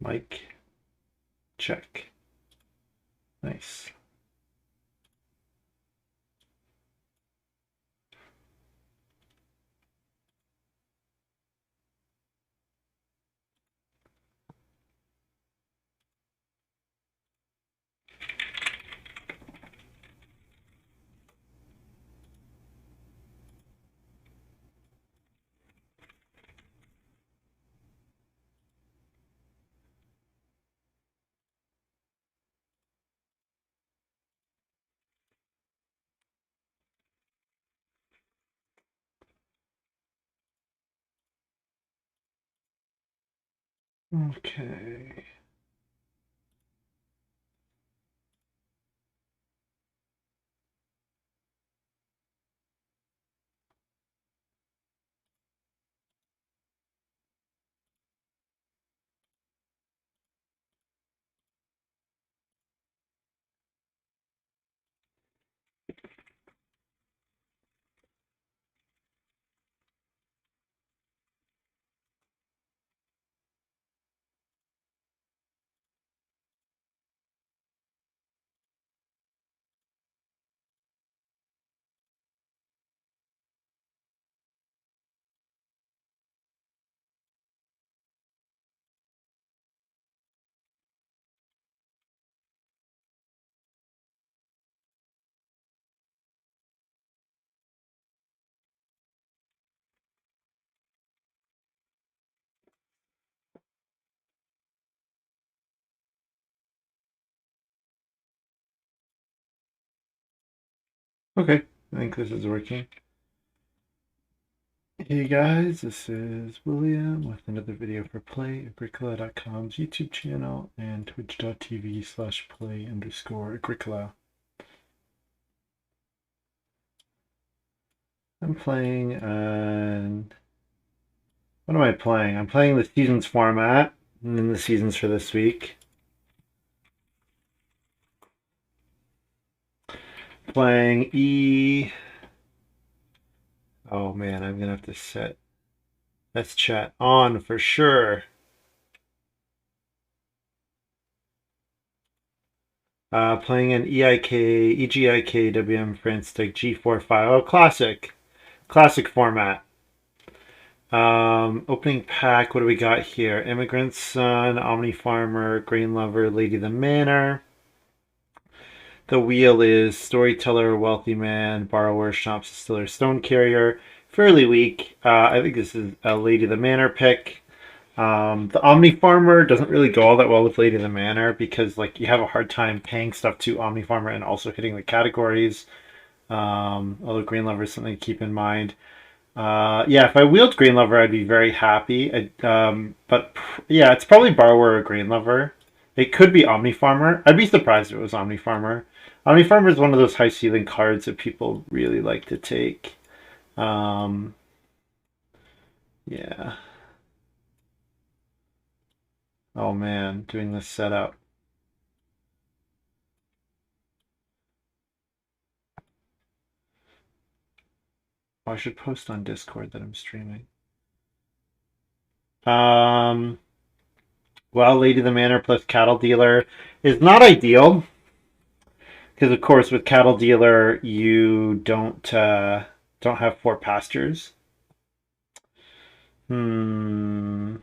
Mic. Check. Nice. Okay. Okay, I think this is working. Hey guys, this is William with another video for Play-agricola.com's YouTube channel and twitch.tv/play_agricola. I'm playing what am I playing? I'm playing the seasons format and then the seasons for this week. Playing E. Oh man, I'm gonna have to set this chat on for sure. Playing an EGIK WM France Stick G45. Oh, classic format. Opening pack. What do we got here? Immigrant Son, Omni Farmer, Grain Lover, Lady the Manor. The wheel is Storyteller, Wealthy Man, Borrower, Shop Distiller, Stone Carrier. Fairly weak. I think this is a Lady the Manor pick. The Omni Farmer doesn't really go all that well with Lady of the Manor because like you have a hard time paying stuff to Omni Farmer and also hitting the categories. Although Green Lover is something to keep in mind. Yeah, if I wheeled Green Lover, I'd be very happy. But yeah, it's probably Borrower or Green Lover. It could be Omni Farmer. I'd be surprised if it was Omni Farmer. Omni Farmer is one of those high ceiling cards that people really like to take. Yeah. Oh man, doing this setup. Oh, I should post on Discord that I'm streaming. Um, well, Lady the Manor plus Cattle Dealer is not ideal because, of course, with Cattle Dealer you don't have four pastures. Hmm.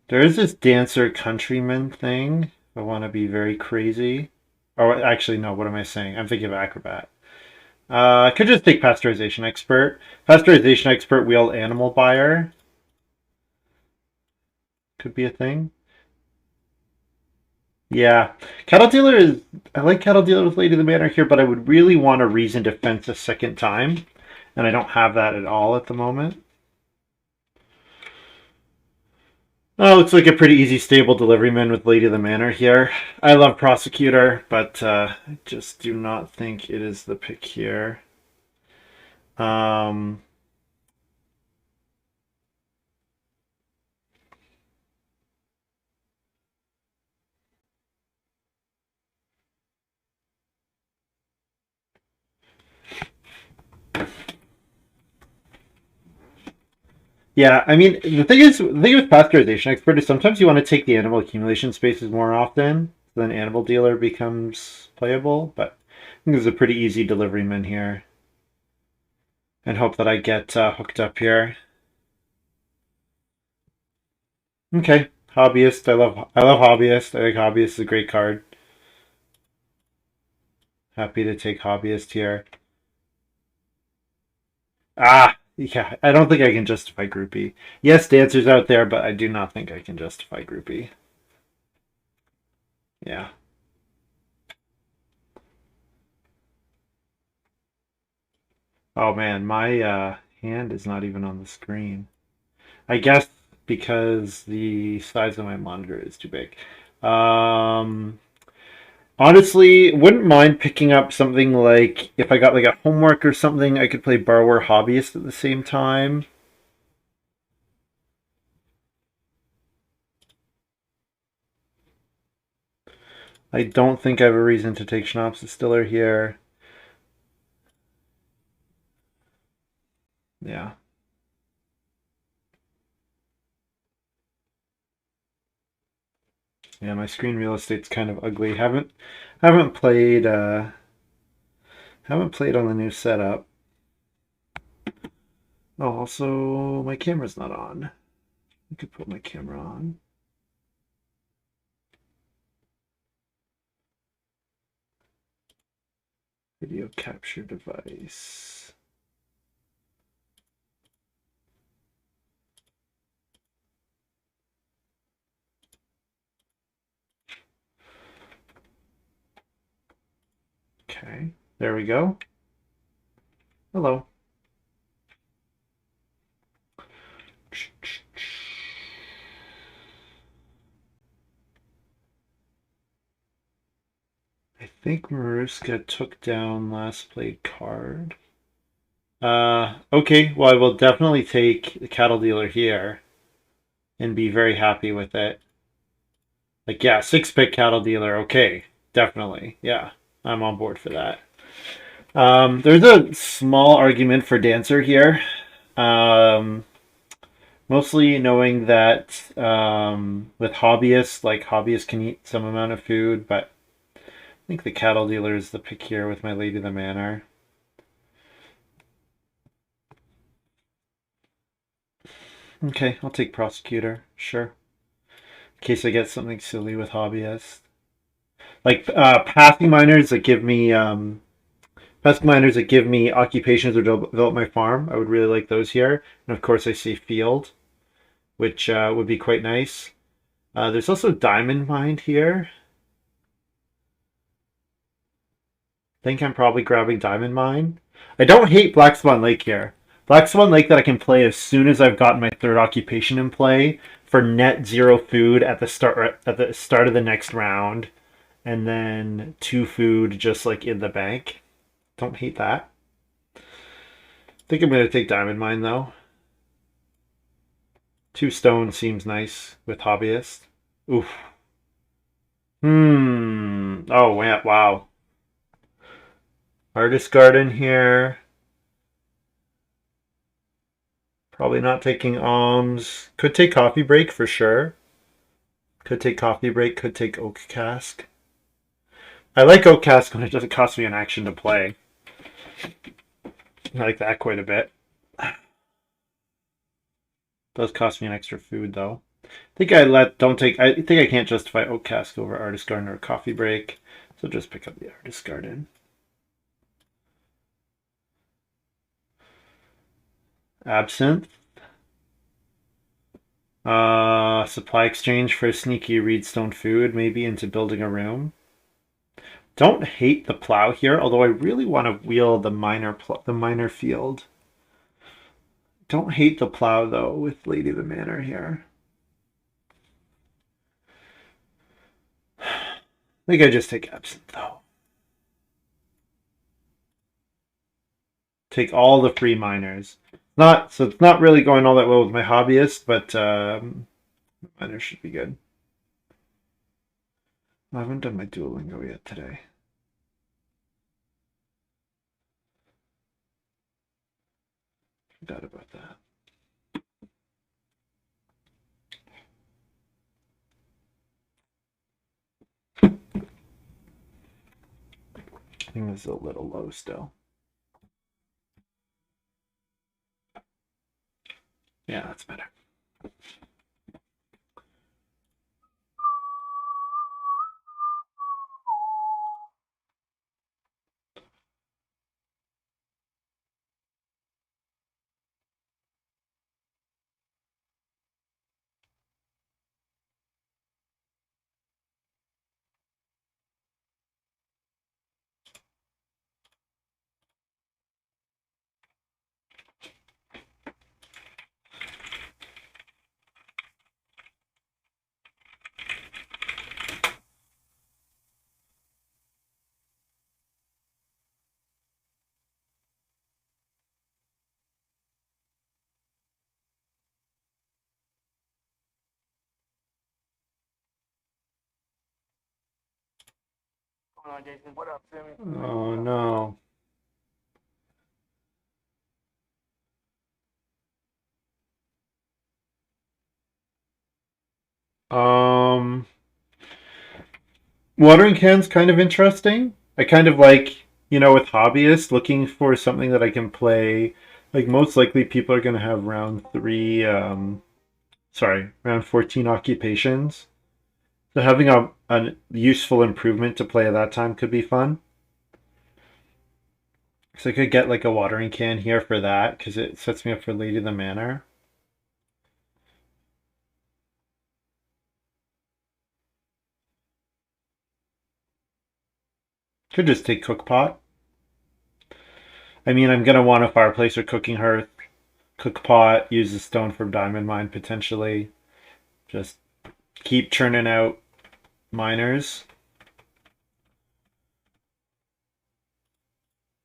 There is this Dancer Countryman thing. I want to be very crazy. Oh, actually, no. What am I saying? I'm thinking of Acrobat. I could just take Pasteurization Expert. Pasteurization Expert wheel Animal Buyer could be a thing. Yeah, Cattle Dealer is. I like Cattle Dealer with Lady of the Manor here, but I would really want a reason to fence a second time, and I don't have that at all at the moment. Oh, looks like a pretty easy stable deliveryman with Lady of the Manor here. I love Prosecutor, but I just do not think it is the pick here. Um, Yeah, I mean, the thing with pasteurization expert is sometimes you want to take the animal accumulation spaces more often, so then animal dealer becomes playable. But I think there's a pretty easy delivery min here, and hope that I get hooked up here. Okay, hobbyist. I love hobbyist. I think hobbyist is a great card. Happy to take hobbyist here. Yeah, I don't think I can justify groupie. Yes, dancers out there, but I do not think I can justify groupie. Yeah. Oh man, my hand is not even on the screen. I guess because the size of my monitor is too big. Um, Honestly, wouldn't mind picking up something like if I got like a homework or something, I could play borrower hobbyist at the same time. I don't think I have a reason to take Schnapps Distiller here. Yeah. Yeah, my screen real estate's kind of ugly. Haven't played haven't played on the new setup. Oh, also my camera's not on. I could put my camera on. Video capture device. Okay, there we go. Hello. I think Maruska took down last played card. Okay, well, I will definitely take the cattle dealer here and be very happy with it. Like, yeah, six pick cattle dealer. Okay, definitely. Yeah, I'm on board for that. There's a small argument for dancer here. Um, Mostly knowing that with hobbyists, like hobbyists can eat some amount of food, but I think the cattle dealer is the pick here with my Lady of the Manor. Okay, I'll take prosecutor, sure. In case I get something silly with hobbyists. Like passing miners that give me occupations or develop my farm. I would really like those here. And of course I see field, which would be quite nice. There's also diamond mine here. I think I'm probably grabbing diamond mine. I don't hate Black Swan Lake here. Black Swan Lake that I can play as soon as I've gotten my third occupation in play for net zero food at the start of the next round, and then two food just like in the bank. Don't hate that. I think I'm gonna take diamond mine though. Two stone seems nice with hobbyist. Oof. Oh wow. Artist garden here. Probably not taking alms. Could take coffee break for sure. Could take coffee break. Could take oak cask. I like oak cask when it doesn't cost me an action to play. I like that quite a bit. Does cost me an extra food though. I think I can't justify oak cask over artist garden or coffee break. So just pick up the artist garden. Absinthe. Supply exchange for a sneaky reedstone food, maybe into building a room. Don't hate the plow here, although I really want to wheel the minor field. Don't hate the plow though with Lady of the Manor here. I think I just take absinthe though. Take all the free miners. Not so it's not really going all that well with my hobbyist, but minor should be good. I haven't done my Duolingo yet today. Forgot about that. I think this is a little low still. Yeah, that's better. On, Jason. What up, Sammy? Oh no. Um, Watering can's kind of interesting. I kind of like, with hobbyists looking for something that I can play. Like most likely people are going to have round 3 round 14 occupations. So having a useful improvement to play at that time could be fun. So I could get like a watering can here for that because it sets me up for Lady of the Manor. Could just take cook pot. I mean, I'm gonna want a fireplace or cooking hearth. Cook pot, use the stone from diamond mine potentially. Just keep churning out miners.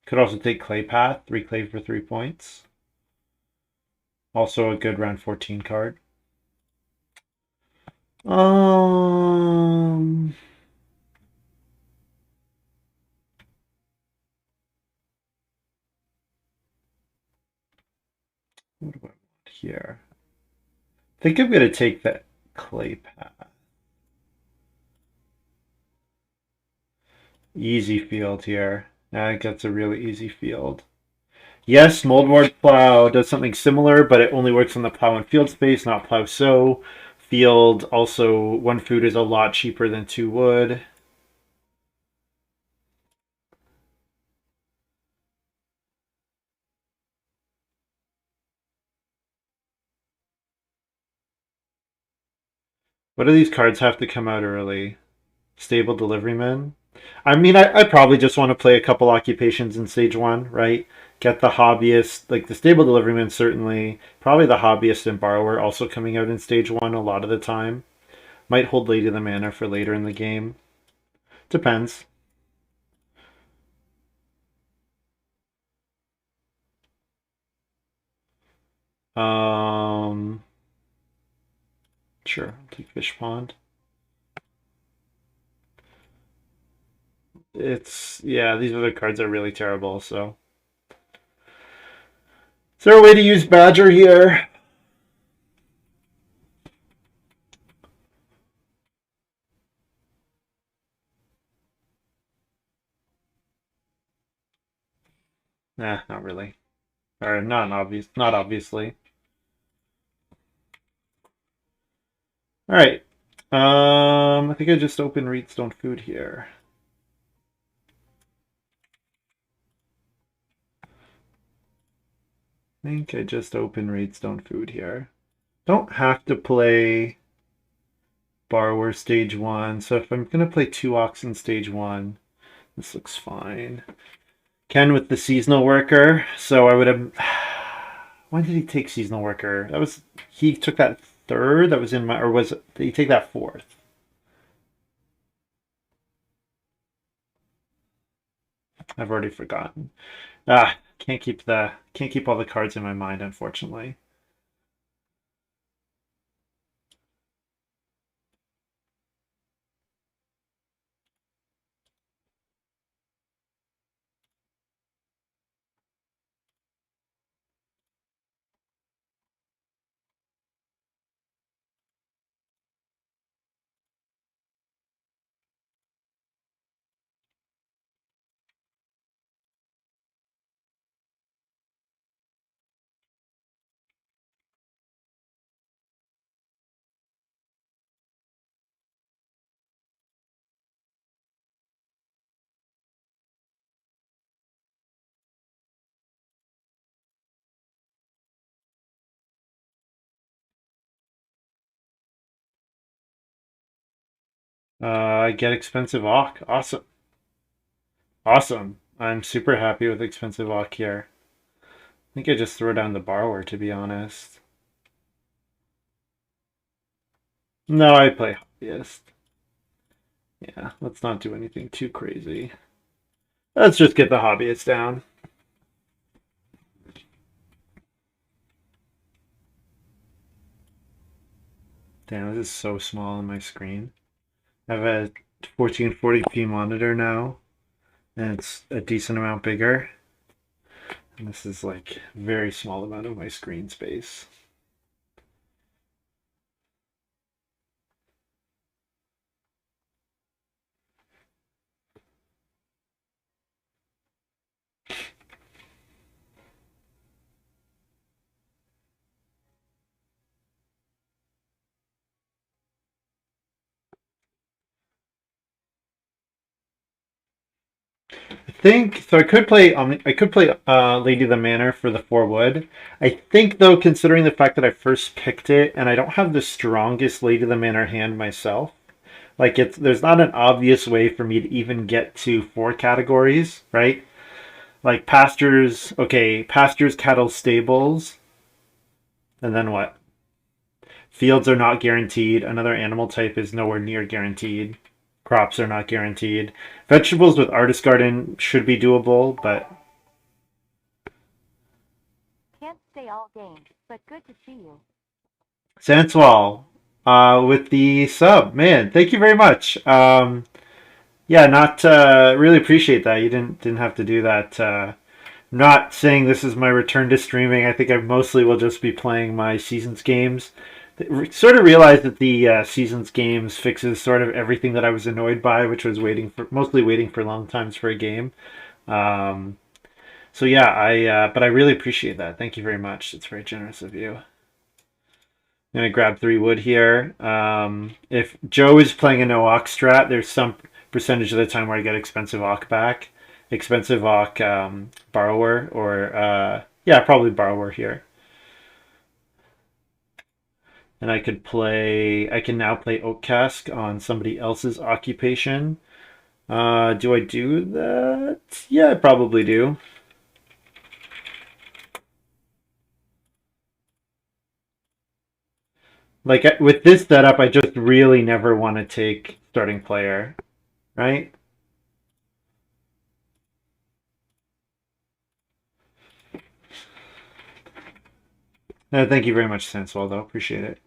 Could also take clay path, 3 clay for 3 points. Also a good round 14 card. Um, what do I want here? I think I'm gonna take that clay path. Easy field here. I think that's a really easy field. Yes, moldboard plow does something similar, but it only works on the plow and field space, not plow sow. Field also 1 food is a lot cheaper than 2 wood. What do these cards have to come out early? Stable deliveryman. I mean, I probably just want to play a couple occupations in stage 1, right? Get the hobbyist, like the stable deliveryman certainly. Probably the hobbyist and borrower also coming out in stage 1 a lot of the time. Might hold Lady of the Manor for later in the game. Depends. Um, sure, I'll take Fish Pond. Yeah, these other cards are really terrible, so. Is there a way to use Badger here? Nah, not really. Or not obviously. Alright. I think I just opened Reedstone Food here. I think I just opened Reedstone Food here. Don't have to play Borrower stage 1, so if I'm gonna play 2 Ox in stage 1, this looks fine. Ken with the seasonal worker, so I would have. When did he take seasonal worker? He took that third. That was in my, or was it? Did he take that fourth? I've already forgotten. Can't keep all the cards in my mind, unfortunately. I get expensive Awk. Awesome. Awesome. I'm super happy with expensive Awk here. I think I just throw down the borrower, to be honest. No, I play hobbyist. Yeah, let's not do anything too crazy. Let's just get the hobbyist down. Damn, this is so small on my screen. I have a 1440p monitor now, and it's a decent amount bigger. And this is like a very small amount of my screen space. I think so. I could play Lady of the Manor for the 4 wood. I think though, considering the fact that I first picked it and I don't have the strongest Lady of the Manor hand myself, like there's not an obvious way for me to even get to 4 categories, right? Like pastures, okay, pastures, cattle, stables, and then what? Fields are not guaranteed. Another animal type is nowhere near guaranteed. Crops are not guaranteed. Vegetables with artist garden should be doable, but Can't stay all game, but good to see you. Sanswall, with the sub, man, thank you very much. Yeah, not really appreciate that. You didn't have to do that. Not saying this is my return to streaming. I think I mostly will just be playing my seasons games. Sort of realized that the seasons games fixes sort of everything that I was annoyed by, which was mostly waiting for long times for a game. Um, so yeah, but I really appreciate that. Thank you very much. It's very generous of you. I'm gonna grab 3 wood here. If Joe is playing a no Ock strat, there's some percentage of the time where I get expensive Ock back. Expensive Ock borrower, or yeah, probably borrower here. And I can now play Oak Cask on somebody else's occupation. Do I do that? Yeah, I probably do. Like with this setup, I just really never want to take starting player, right? Thank you very much, Sanswell, though. Appreciate it.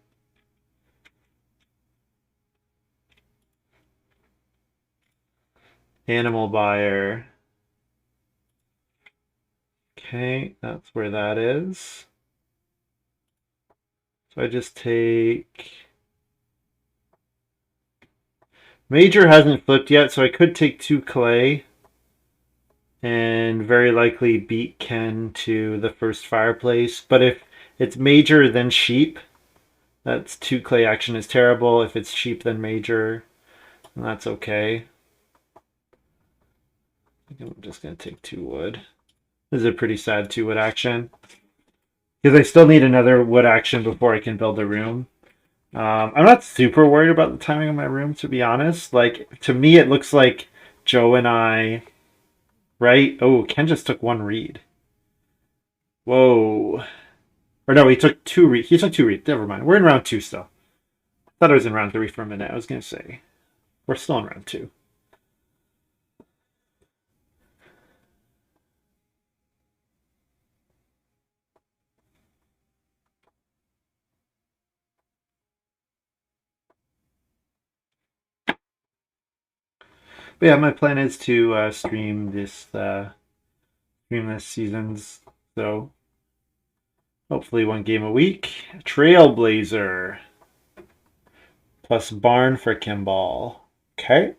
Animal buyer. Okay, that's where that is. So I just take... Major hasn't flipped yet, so I could take 2 clay and very likely beat Ken to the first fireplace. But if it's major, then sheep, that's 2 clay action is terrible. If it's sheep, then major, that's okay. I think I'm just going to take 2 wood. This is a pretty sad 2 wood action. Because I still need another wood action before I can build a room. I'm not super worried about the timing of my room, to be honest. Like, to me, it looks like Joe and I... Right? Oh, Ken just took 1 read. Whoa. Or no, he took 2 read. He took 2 read. Never mind. We're in round 2 still. I thought I was in round 3 for a minute. I was going to say. We're still in round 2. But yeah, my plan is to stream this seasons. So hopefully 1 game a week. Trailblazer plus Barn for Kimball. Okay.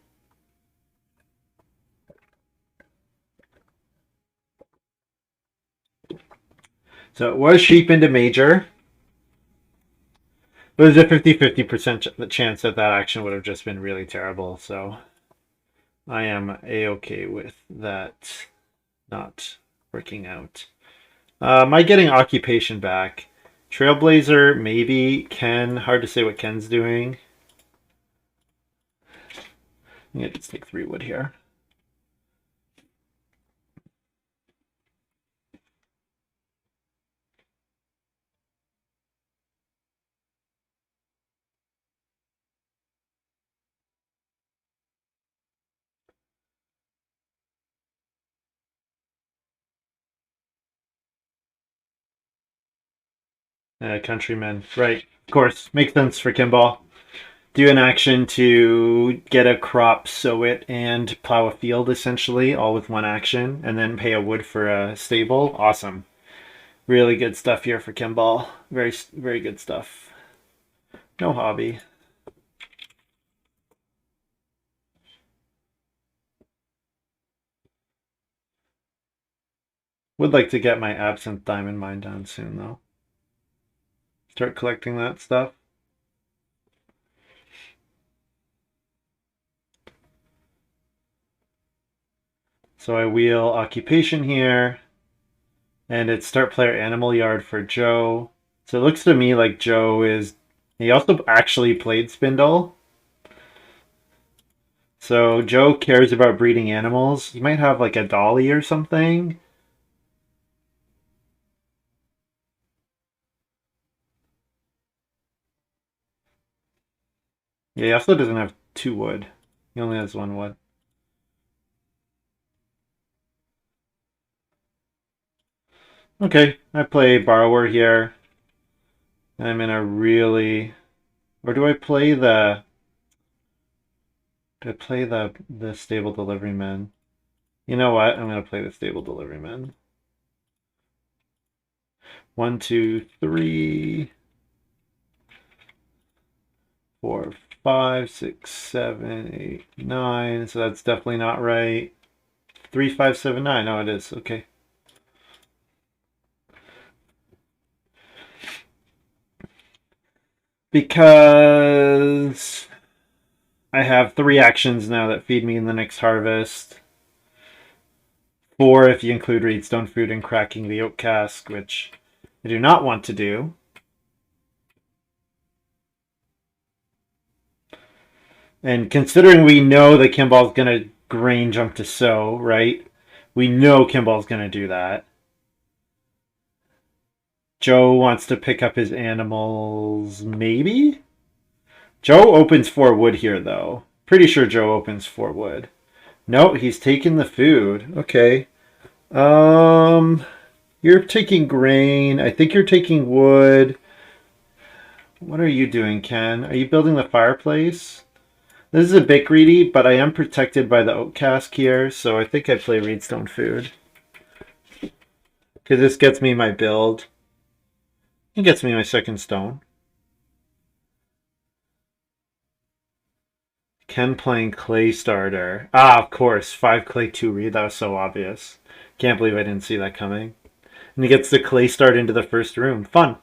So it was sheep into major. But there's a 50-50% chance that that action would have just been really terrible. So I am a-okay with that not working out. Am I getting occupation back? Trailblazer, maybe. Ken, hard to say what Ken's doing. Yeah, just take 3 wood here. Countryman. Right. Of course. Makes sense for Kimball. Do an action to get a crop, sow it, and plow a field, essentially, all with 1 action, and then pay a wood for a stable. Awesome. Really good stuff here for Kimball. Very, very good stuff. No hobby. Would like to get my absinthe diamond mine down soon, though. Start collecting that stuff. So I wheel occupation here, and it's start player animal yard for Joe. So it looks to me like Joe is... He also actually played Spindle. So Joe cares about breeding animals. He might have like a dolly or something. Yeah, he also doesn't have 2 wood. He only has 1 wood. Okay, I play Borrower here. I'm in a really... Or do I play the... Do I play the Stable Deliveryman? You know what? I'm going to play the Stable Deliveryman. 1, 2, 3, 4, 5, 6, 7, 8, 9. So that's definitely not right. 3, 5, 7, 9. Oh, it is. Okay. Because I have 3 actions now that feed me in the next harvest. 4 if you include Reedstone Food and cracking the oak cask, which I do not want to do. And considering we know that Kimball's going to grain jump to sow, right? We know Kimball's going to do that. Joe wants to pick up his animals, maybe? Joe opens 4 wood here, though. Pretty sure Joe opens 4 wood. No, he's taking the food. Okay. You're taking grain. I think you're taking wood. What are you doing, Ken? Are you building the fireplace? This is a bit greedy, but I am protected by the oak cask here, so I think I play Reedstone Food. Because this gets me my build. It gets me my 2nd stone. Ken playing Clay Starter. Ah, of course. 5 clay, 2 reed. That was so obvious. Can't believe I didn't see that coming. And he gets the clay start into the first room. Fun.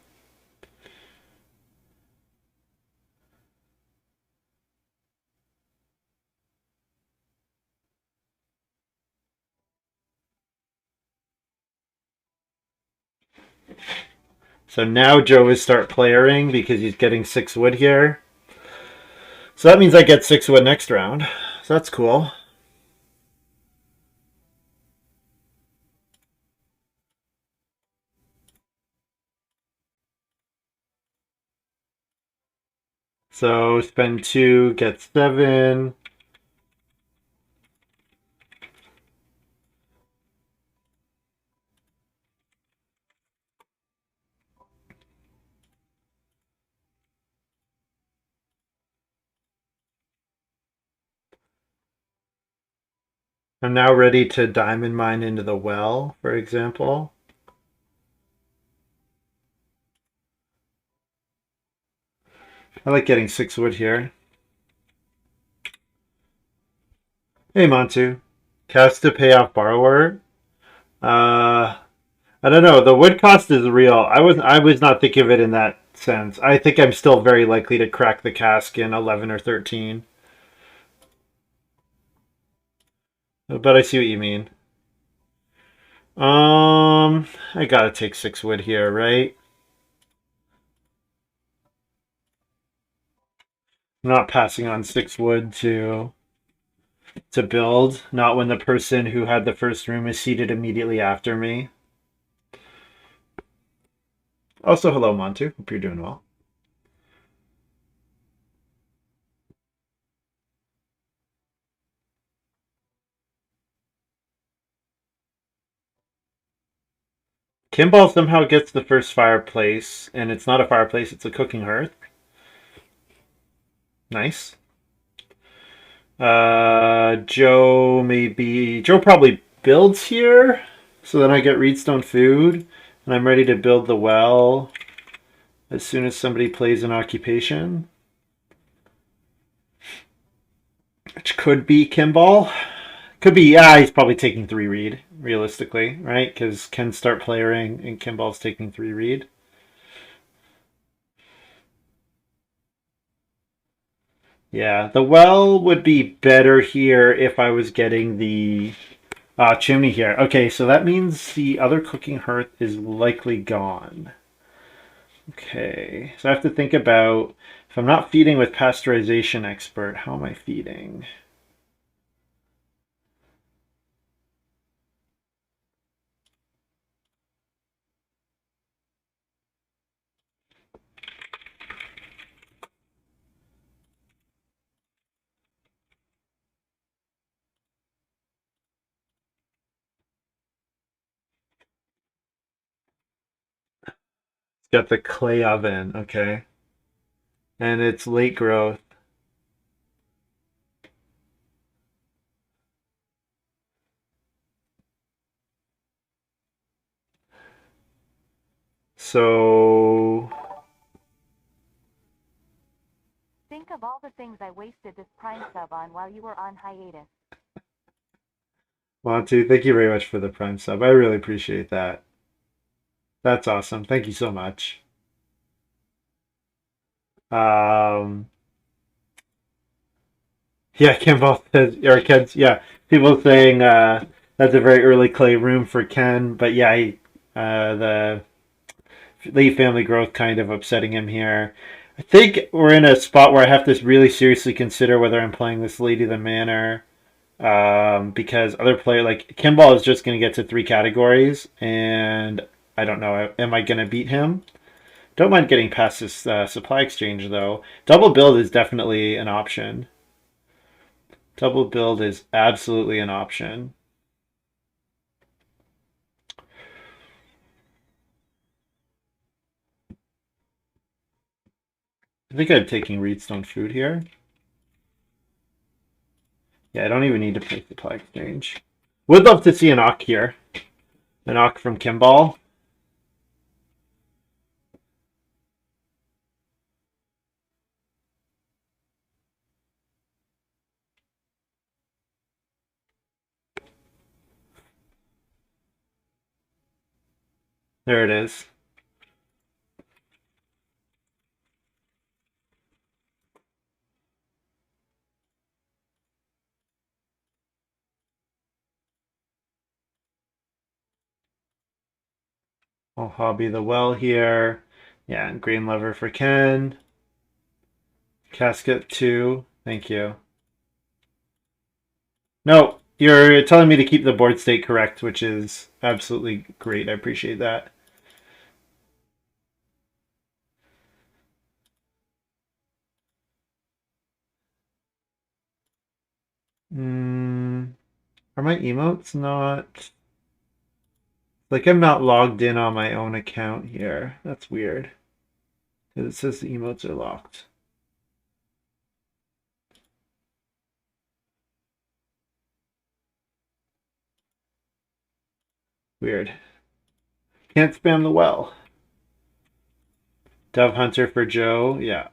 So now Joe is start playering because he's getting 6 wood here. So that means I get 6 wood next round. So that's cool. So spend 2, get 7. I'm now ready to diamond mine into the well, for example. I like getting 6 wood here. Hey, Montu. Cast to pay off borrower. I don't know. The wood cost is real. I was not thinking of it in that sense. I think I'm still very likely to crack the cask in 11 or 13. But I see what you mean. I gotta take 6 wood here, right? I'm not passing on 6 wood to to build, not when the person who had the first room is seated immediately after me. Also, hello, Montu. Hope you're doing well. Kimball somehow gets the first fireplace, and it's not a fireplace, it's a cooking hearth. Nice. Joe probably builds here, so then I get Reedstone food, and I'm ready to build the well as soon as somebody plays an occupation. Which could be Kimball. Could be, yeah, he's probably taking 3 read, realistically, right? Because Ken's start playering and Kimball's taking 3 read. Yeah, the well would be better here if I was getting the chimney here. Okay, so that means the other cooking hearth is likely gone. Okay, so I have to think about, if I'm not feeding with pasteurization expert, how am I feeding? It's got the clay oven, okay. And it's late growth. So Think of all the things I wasted this Prime sub on while you were on hiatus. Montu, thank you very much for the Prime sub. I really appreciate that. That's awesome. Thank you so much. Um, yeah, Kimball says, or Ken's, yeah, people saying that's a very early clay room for Ken, but yeah, the late family growth kind of upsetting him here. I think we're in a spot where I have to really seriously consider whether I'm playing this Lady of the Manor, because other player like Kimball is just going to get to 3 categories, and I don't know, am I going to beat him? Don't mind getting past this supply exchange though. Double build is definitely an option. Double build is absolutely an option. I think I'm taking Reedstone food here. Yeah, I don't even need to play supply exchange. Would love to see an Ock here. An Ock from Kimball. There it is. I'll hobby the well here. Yeah, and green lever for Ken. Casket 2. Thank you. No, you're telling me to keep the board state correct, which is absolutely great. I appreciate that. Are my emotes not... Like, I'm not logged in on my own account here. That's weird. It says the emotes are locked. Weird. Can't spam the well. Dove Hunter for Joe. Yeah.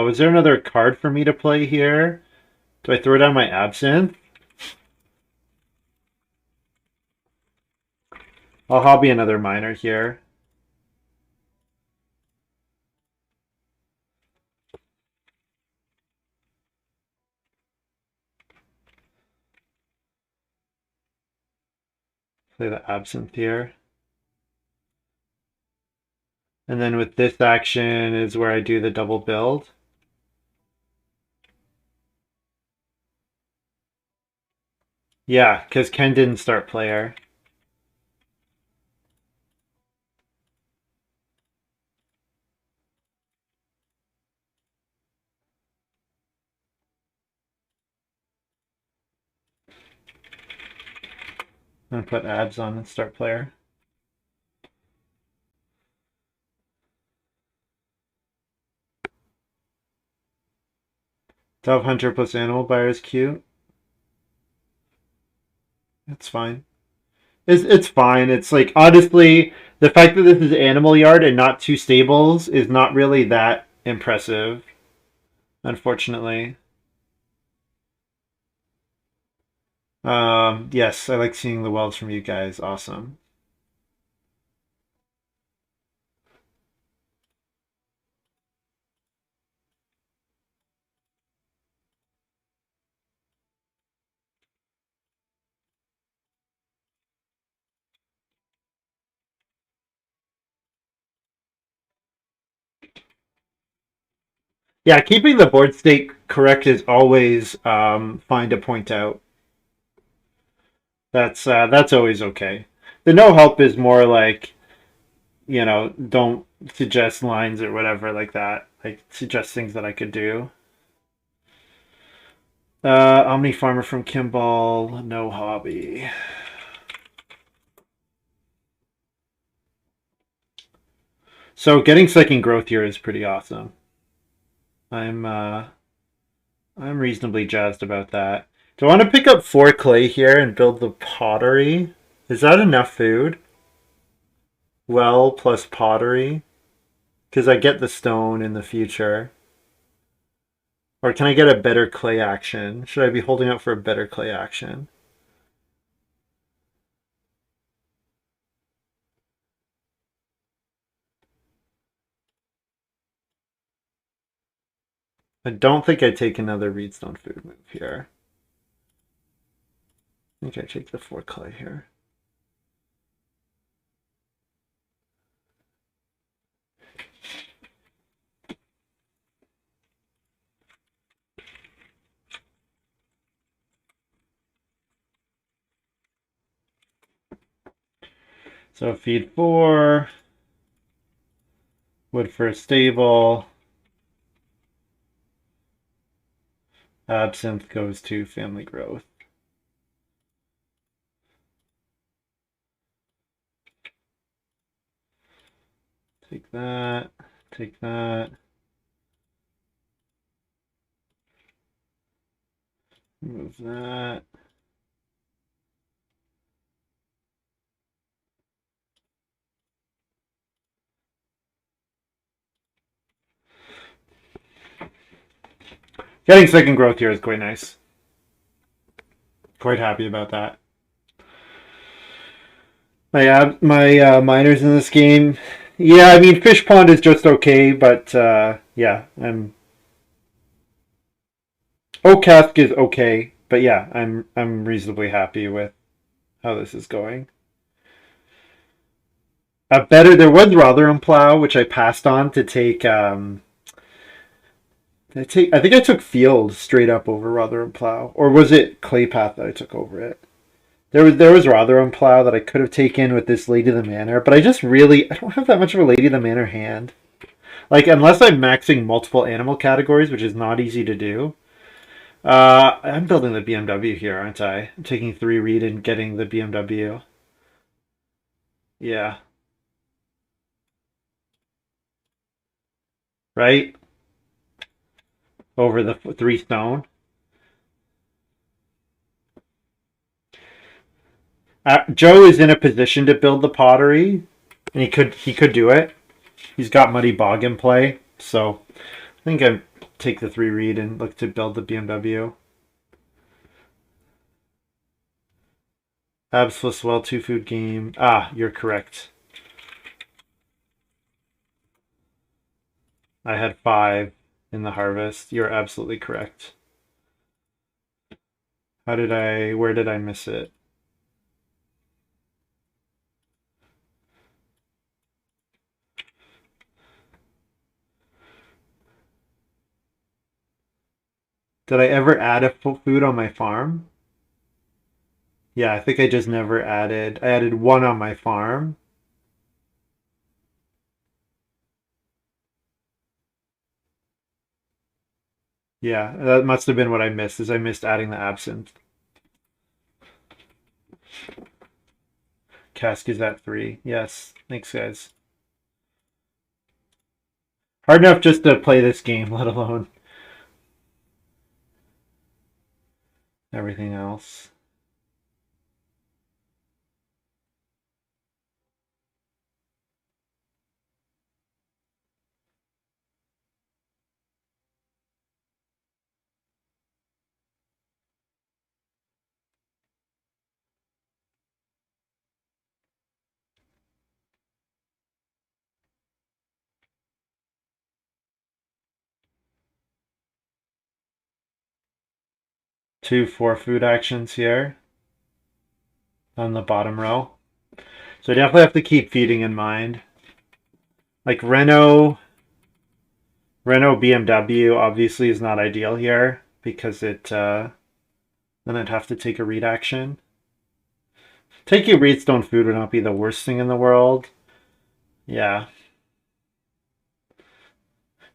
Was there another card for me to play here? Do I throw down my absinthe? I'll hobby another miner here. Play the absinthe here. And then with this action is where I do the double build. Yeah, because Ken didn't start player. I'm gonna put abs on and start player. Dove Hunter plus Animal Buyer is cute. It's fine. It's fine. It's like, honestly, the fact that this is Animal Yard and not two stables is not really that impressive, unfortunately. Yes, I like seeing the welds from you guys. Awesome. Yeah, keeping the board state correct is always fine to point out. That's always okay. The no help is more like, don't suggest lines or whatever like that. Like suggest things that I could do. Omni Farmer from Kimball, no hobby. So getting second growth here is pretty awesome. I'm reasonably jazzed about that. Do I want to pick up 4 clay here and build the pottery? Is that enough food? Well, plus pottery? Because I get the stone in the future. Or can I get a better clay action? Should I be holding out for a better clay action? I don't think I take another Reedstone food move here. I think I take the 4 clay here. So feed 4. Wood for a stable. Absinthe goes to family growth. Take that. Take that. Move that. Getting second growth here is quite nice. Quite happy about that. My miners in this game. Yeah, I mean Fish Pond is just okay, but yeah, I'm Oacask is okay, but yeah, I'm reasonably happy with how this is going. Better there was Rotherham Plow, which I passed on to take. I think I took Field straight up over Rotherham Plow, or was it Claypath that I took over it? There was Rotherham Plow that I could have taken with this Lady of the Manor, but I don't have that much of a Lady of the Manor hand. Like unless I'm maxing multiple animal categories, which is not easy to do. I'm building the BMW here, aren't I? I'm taking 3 read and getting the BMW. Yeah. Right? Over the 3 stone. Joe is in a position to build the pottery, and he could do it. He's got Muddy Bog in play, so I think I take the 3 read and look to build the BMW. Abs well 2 food game. Ah, you're correct. I had 5 in the harvest. You're absolutely correct. Where did I miss it? Did I ever add a food on my farm? Yeah, I think I just never added. I added one on my farm. Yeah, that must have been what I missed, is I missed adding the absinthe. Cask is at 3. Yes. Thanks, guys. Hard enough just to play this game, let alone everything else. Two 4 food actions here on the bottom row. So I definitely have to keep feeding in mind. Like Renault BMW obviously is not ideal here because then I'd have to take a read action. Taking Reedstone food would not be the worst thing in the world. Yeah.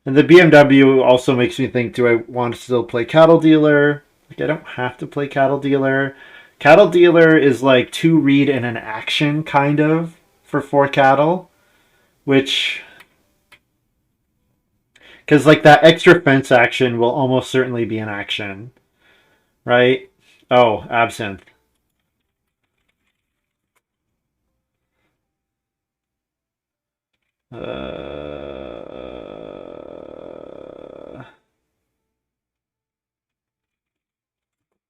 And the BMW also makes me think, do I want to still play Cattle Dealer? Like, I don't have to play Cattle Dealer. Cattle Dealer is like 2 read and an action, kind of, for 4 cattle. Which... Because, like, that extra fence action will almost certainly be an action. Right? Oh, absinthe. Uh...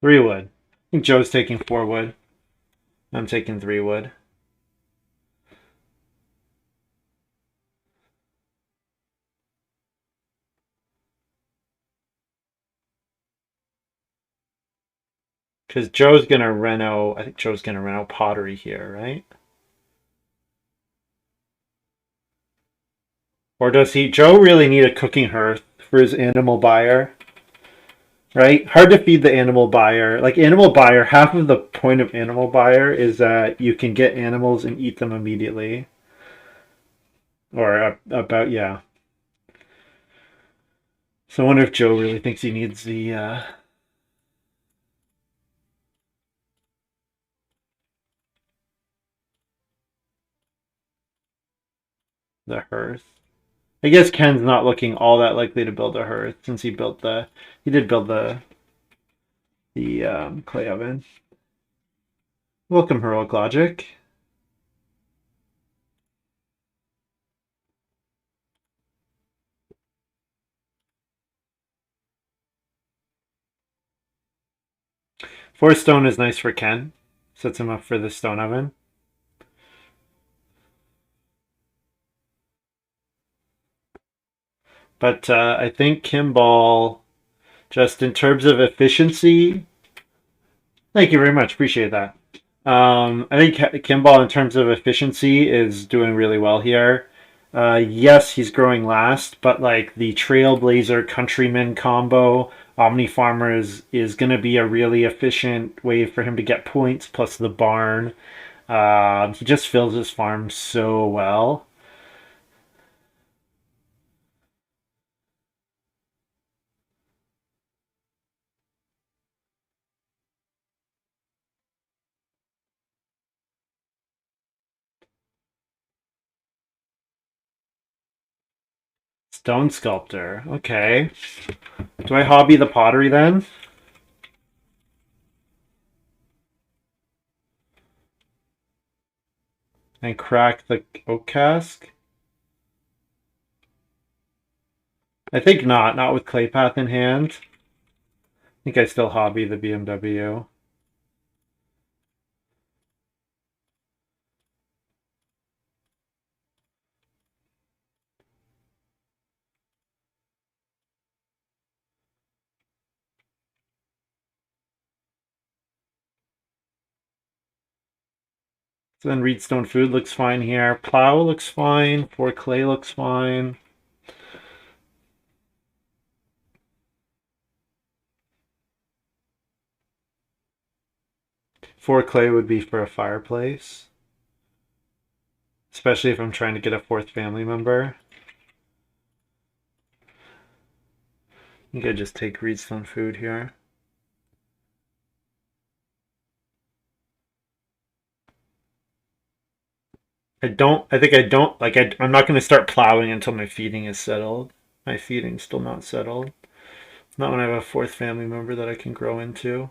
3 wood. I think Joe's taking 4 wood. I'm taking 3 wood. Because Joe's going to reno... I think Joe's going to reno pottery here, right? Or does Joe really need a cooking hearth for his animal buyer? Right? Hard to feed the animal buyer. Like, animal buyer, half of the point of animal buyer is that you can get animals and eat them immediately. Or about, yeah. So I wonder if Joe really thinks he needs the hearth. I guess Ken's not looking all that likely to build a hearth since he did build the clay oven. Welcome, Heroic Logic. Four stone is nice for Ken. Sets him up for the stone oven. But I think Kimball, just in terms of efficiency, thank you very much. Appreciate that. I think Kimball, in terms of efficiency, is doing really well here. Yes, he's growing last, but like the Trailblazer Countryman combo, Omni Farmer is going to be a really efficient way for him to get points, plus the barn. He just fills his farm so well. Stone Sculptor. Okay. Do I hobby the pottery then? And crack the oak cask? I think not. Not with Claypath in hand. I think I still hobby the BMW. So then Reedstone Food looks fine here. Plow looks fine. 4 clay looks fine. 4 clay would be for a fireplace. Especially if I'm trying to get a 4th family member. I think I just take Reedstone food here. I'm not going to start plowing until my feeding is settled. My feeding's still not settled. Not when I have a 4th family member that I can grow into.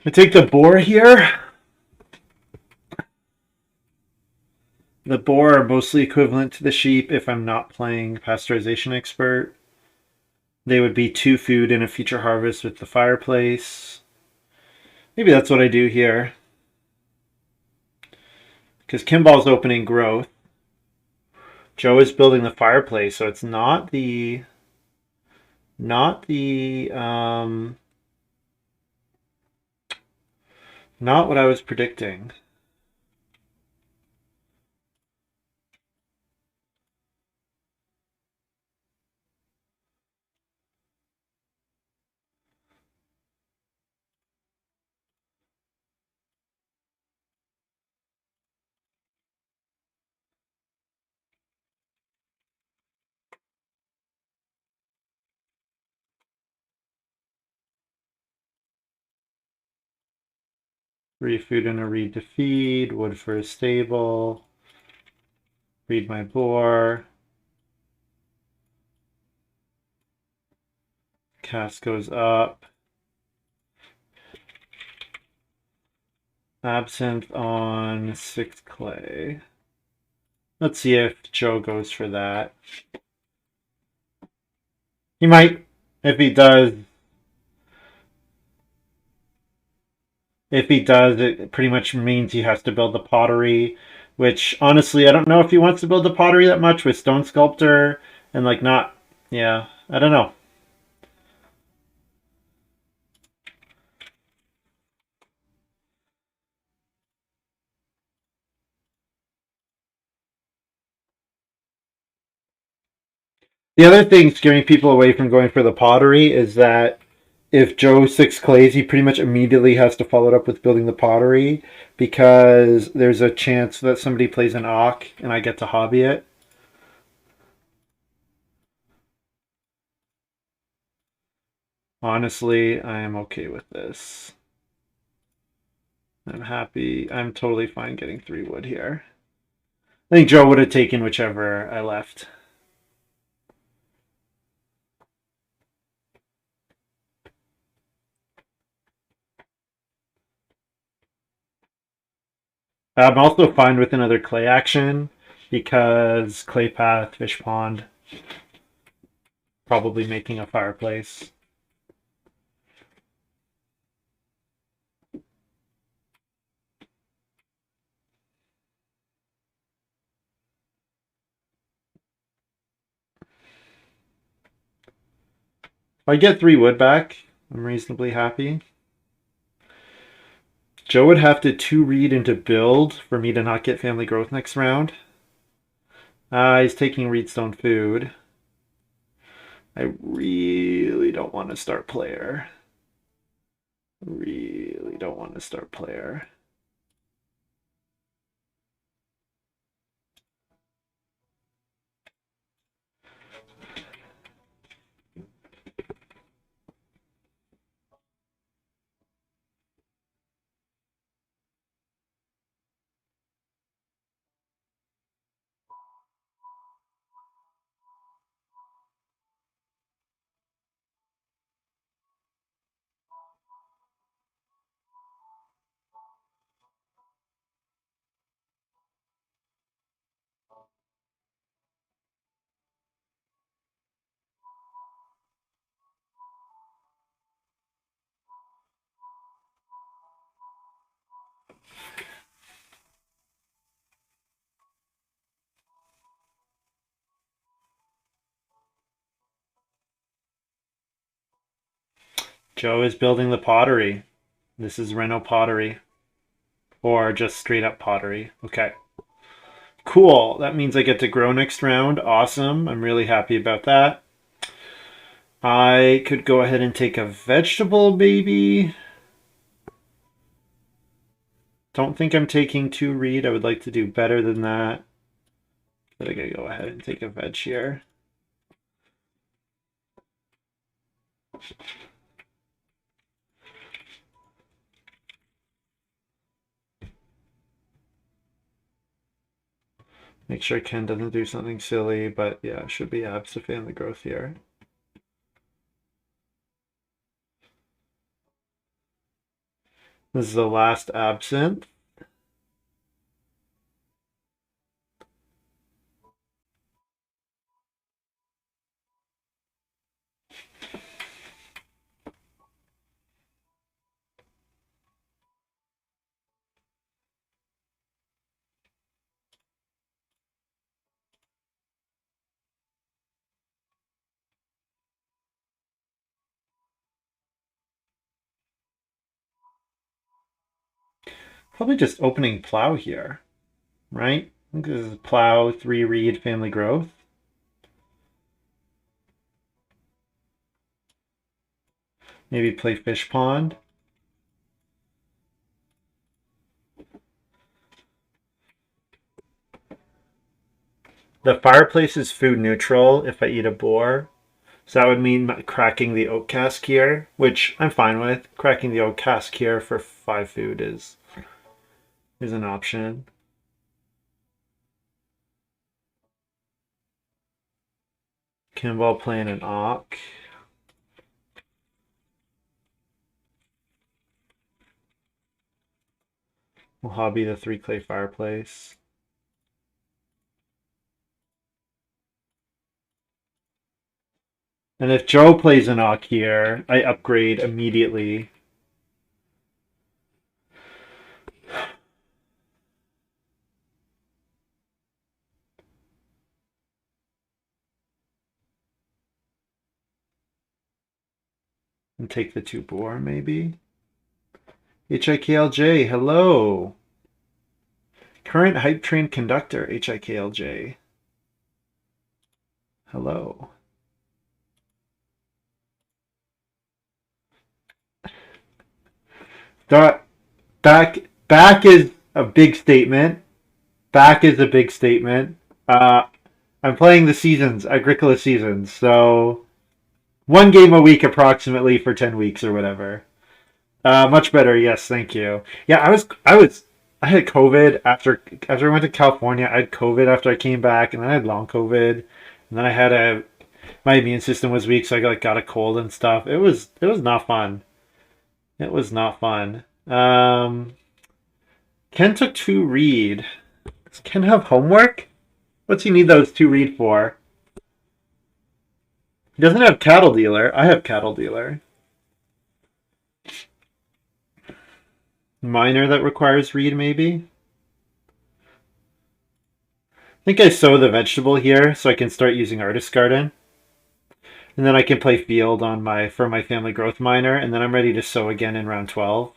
I take the boar here. The boar are mostly equivalent to the sheep if I'm not playing pasteurization expert. They would be 2 food in a future harvest with the fireplace. Maybe that's what I do here. Because Kimball's opening growth. Joe is building the fireplace, so it's not the not what I was predicting. Free food and a reed to feed, wood for a stable, feed my boar. Cast goes up. Absinthe on 6 clay. Let's see if Joe goes for that. He might. If he does, it pretty much means he has to build the pottery, which honestly, I don't know if he wants to build the pottery that much with Stone Sculptor and like not, yeah, I don't know. The other thing scaring people away from going for the pottery is that if Joe 6 clays, he pretty much immediately has to follow it up with building the pottery because there's a chance that somebody plays an Auk and I get to hobby it. Honestly, I am okay with this. I'm happy. I'm totally fine getting 3 wood here. I think Joe would have taken whichever I left. I'm also fine with another clay action because clay path, fish pond, probably making a fireplace. If I get 3 wood back, I'm reasonably happy. Joe would have to 2 read into build for me to not get family growth next round. He's taking Reedstone food. I really don't want to start player. Really don't want to start player. Joe is building the pottery. This is Reno pottery. Or just straight up pottery. Okay. Cool. That means I get to grow next round. Awesome. I'm really happy about that. I could go ahead and take a vegetable, maybe. Don't think I'm taking 2 reed. I would like to do better than that. But I gotta go ahead and take a veg here. Make sure Ken doesn't do something silly, but yeah, should be abs to fan the growth here. This is the last absinthe. Probably just opening plow here, right? I think this is plow, 3 reed, family growth. Maybe play fish pond. The fireplace is food neutral if I eat a boar. So that would mean cracking the oak cask here, which I'm fine with. Cracking the oak cask here for 5 food is an option. Kimball playing an Auk. We'll hobby the 3 clay fireplace. And if Joe plays an Auk here, I upgrade immediately. And take the 2 boar, maybe. HIKLJ, hello. Current hype train conductor, HIKLJ. Hello. Back is a big statement. Back is a big statement. I'm playing the seasons, Agricola seasons, so 1 game a week approximately for 10 weeks or whatever. Much better, yes, thank you. Yeah, I had COVID after I went to California. I had COVID after I came back, and then I had long COVID, and then I had my immune system was weak, so I got a cold and stuff. It was not fun. It was not fun. Ken took 2 read. Does Ken have homework? What's he need those 2 read for? He doesn't have cattle dealer. I have cattle dealer. Minor that requires read, maybe? I think I sow the vegetable here so I can start using artist garden. And then I can play field on for my family growth minor, and then I'm ready to sow again in round 12.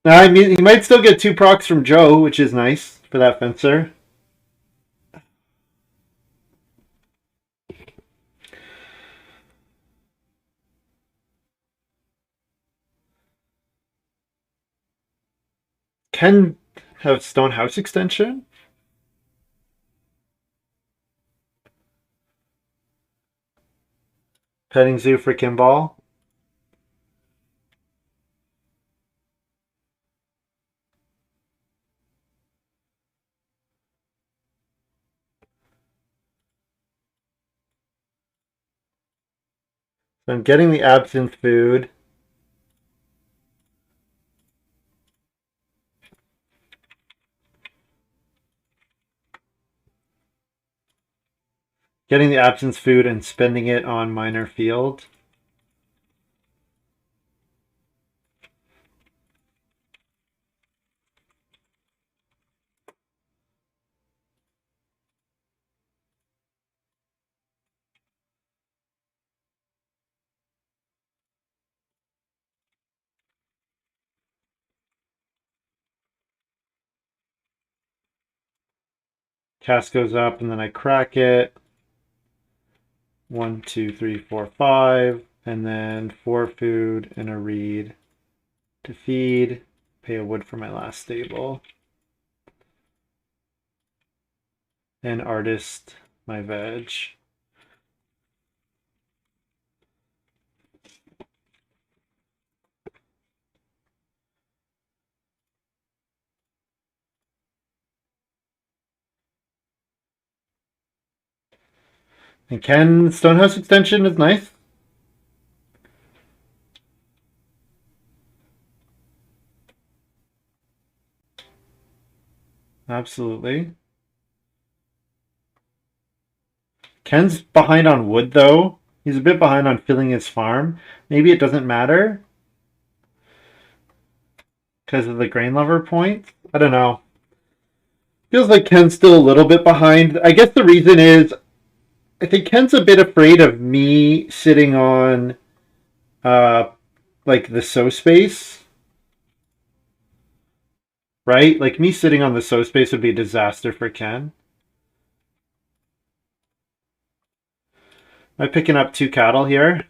I mean, he might still get 2 procs from Joe, which is nice for that fencer. Ken have stone house extension? Petting zoo for Kimball. So I'm getting the absinthe food. Getting the absinthe food and spending it on minor field. Cast goes up, and then I crack it. 1, 2, 3, 4, 5, and then 4 food and a reed to feed. Pay a wood for my last stable. And artist my veg. And Ken Stonehouse extension is nice. Absolutely. Ken's behind on wood, though. He's a bit behind on filling his farm. Maybe it doesn't matter because of the grain lover point. I don't know. Feels like Ken's still a little bit behind. I guess the reason is I think Ken's a bit afraid of me sitting on like the sow space. Right? Like me sitting on the sow space would be a disaster for Ken. Am I picking up 2 cattle here?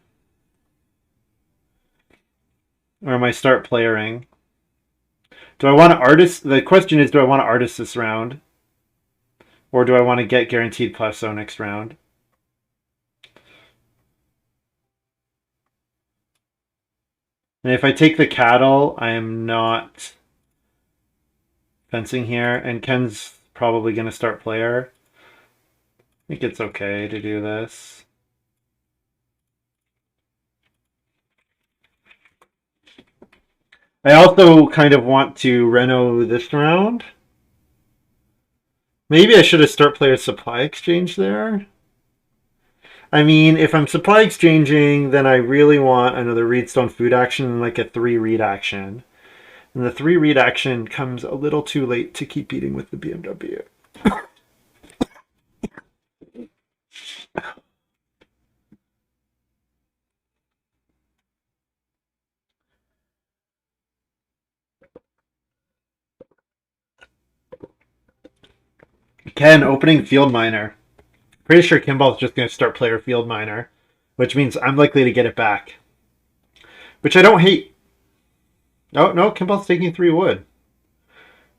Or am I start playering? Do I want to artist? The question is, do I want to artist this round? Or do I want to get guaranteed plateau next round? And if I take the cattle, I am not fencing here. And Ken's probably going to start player. I think it's okay to do this. I also kind of want to reno this round. Maybe I should have start player supply exchange there. I mean, if I'm supply exchanging, then I really want another Reedstone food action and like a 3 reed action. And the 3 reed action comes a little too late to keep beating with the BMW. Ken, opening field miner. Pretty sure Kimball's just going to start player field miner, which means I'm likely to get it back. Which I don't hate. Oh, no, Kimball's taking 3 wood.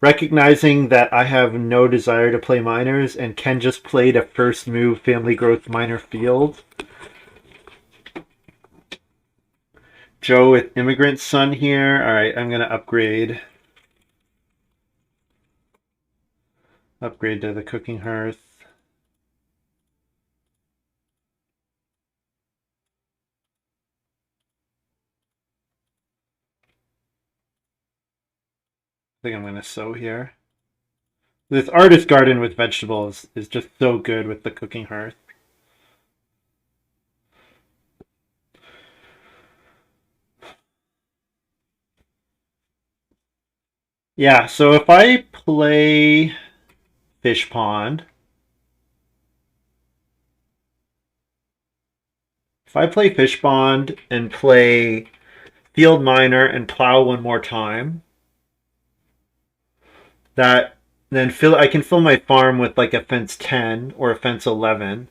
Recognizing that I have no desire to play miners, and Ken just played a first move family growth miner field. Joe with immigrant son here. All right, I'm going to upgrade. Upgrade to the cooking hearth. I think I'm going to sow here. This artist garden with vegetables is just so good with the cooking hearth. Yeah, so if I play fish pond, and play field miner and plow one more time, that then I can fill my farm with like a fence 10 or a fence 11.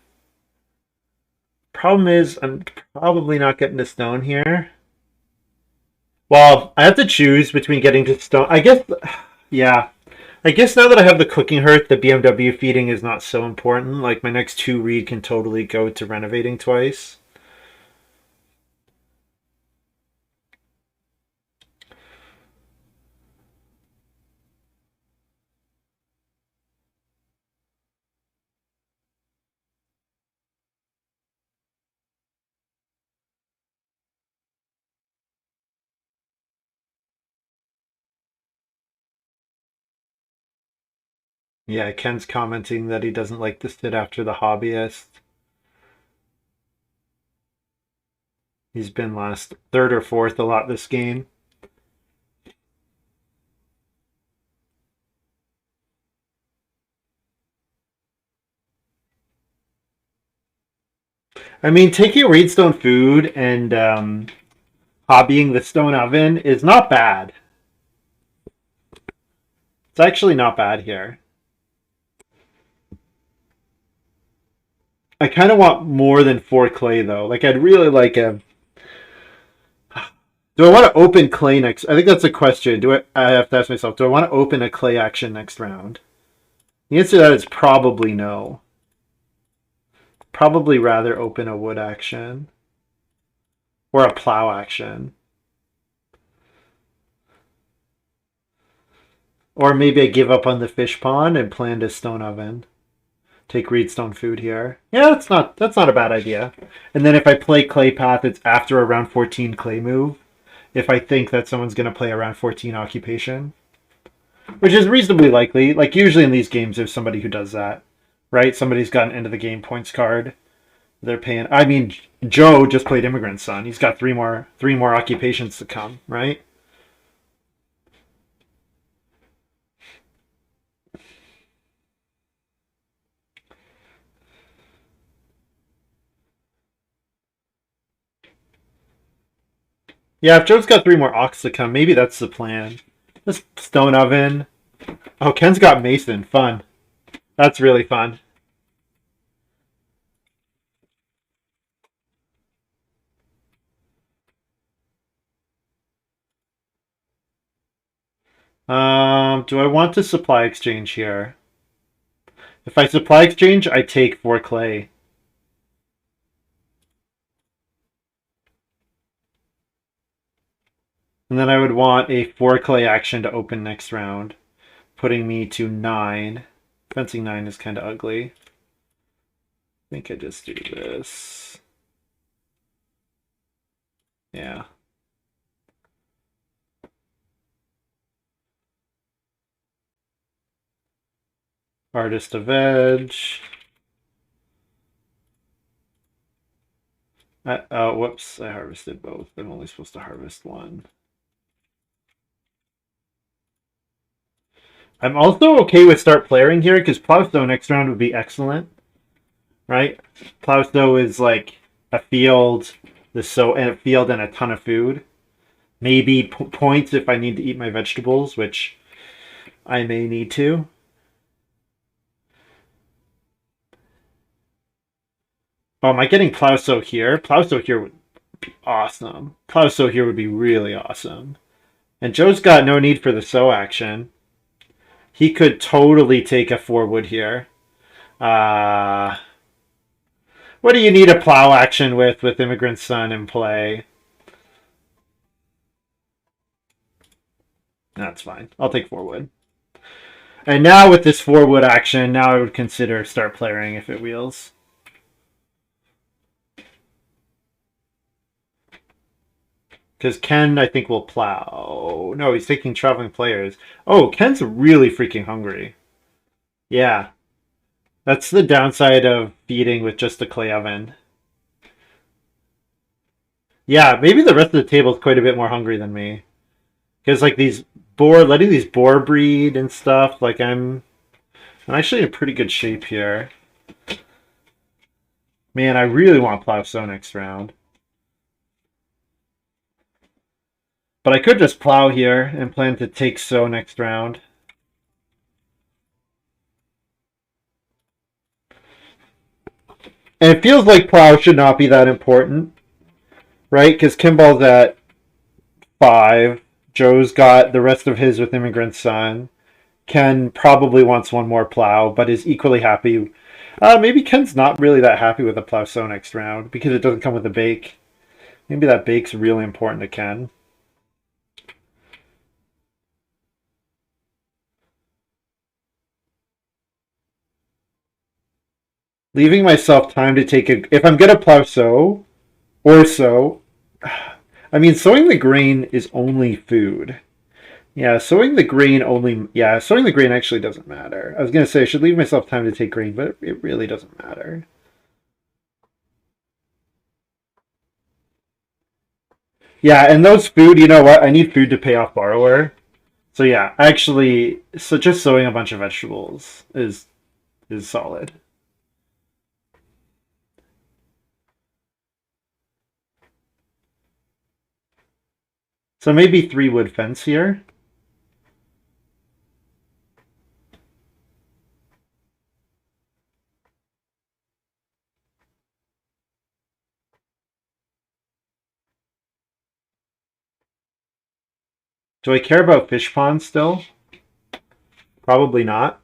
Problem is, I'm probably not getting to stone here. Well, I have to choose between getting to stone. I guess, yeah. I guess now that I have the cooking hearth, the BMW feeding is not so important. Like my next 2 reed can totally go to renovating twice. Yeah, Ken's commenting that he doesn't like to sit after the hobbyist. He's been last 3rd or 4th a lot this game. I mean, taking Reedstone food and hobbying the stone oven is not bad. It's actually not bad here. I kind of want more than 4 clay though. Like I'd really like a. Do I want to open clay next? I think that's a question. I have to ask myself. Do I want to open a clay action next round? The answer to that is probably no. Probably rather open a wood action or a plow action. Or maybe I give up on the fish pond and plant a stone oven. Take reedstone food here. Yeah, that's not a bad idea. And then if I play clay path, it's after a round 14 clay move. If I think that someone's going to play a round 14 occupation, which is reasonably likely. Like usually in these games, there's somebody who does that, right? Somebody's got an end of the game points card. They're paying. I mean, Joe just played Immigrant Son. He's got three more occupations to come, right? Yeah, if Joe's got 3 more ox to come, maybe that's the plan. This stone oven. Oh, Ken's got Mason. Fun. That's really fun. Do I want to supply exchange here? If I supply exchange, I take 4 clay. And then I would want a 4 clay action to open next round, putting me to 9. Fencing 9 is kind of ugly. I think I just do this. Yeah. Artist of Edge. Oh, whoops. I harvested both. I'm only supposed to harvest 1. I'm also okay with start playing here because Plowstow next round would be excellent, right? Plowstow is like a field, and a field and a ton of food. Maybe points if I need to eat my vegetables, which I may need to. Oh, am I getting Plowstow here? Plowstow here would be awesome. Plowstow here would be really awesome. And Joe's got no need for the sow action. He could totally take a 4 wood here. What do you need a plow action with Immigrant Son in play? That's fine. I'll take 4 wood. And now with this 4 wood action, now I would consider start playing if it wheels. Because Ken, I think, will plow. No, he's taking traveling players. Oh, Ken's really freaking hungry. Yeah. That's the downside of feeding with just a clay oven. Yeah, maybe the rest of the table is quite a bit more hungry than me. Because like letting these boar breed and stuff, like I'm actually in pretty good shape here. Man, I really want plow sow next round. But I could just plow here and plan to take sow next round. And it feels like plow should not be that important, right? Because Kimball's at 5. Joe's got the rest of his with Immigrant Son. Ken probably wants 1 more plow, but is equally happy. Maybe Ken's not really that happy with the plow sow next round because it doesn't come with a bake. Maybe that bake's really important to Ken. Leaving myself time to take a... If I'm going to plow sow or sow... I mean, sowing the grain is only food. Yeah, sowing the grain only... Yeah, sowing the grain actually doesn't matter. I was going to say I should leave myself time to take grain, but it really doesn't matter. Yeah, and those food, you know what? I need food to pay off borrower. So yeah, actually, so just sowing a bunch of vegetables is solid. So maybe 3 wood fence here. Do I care about fish ponds still? Probably not.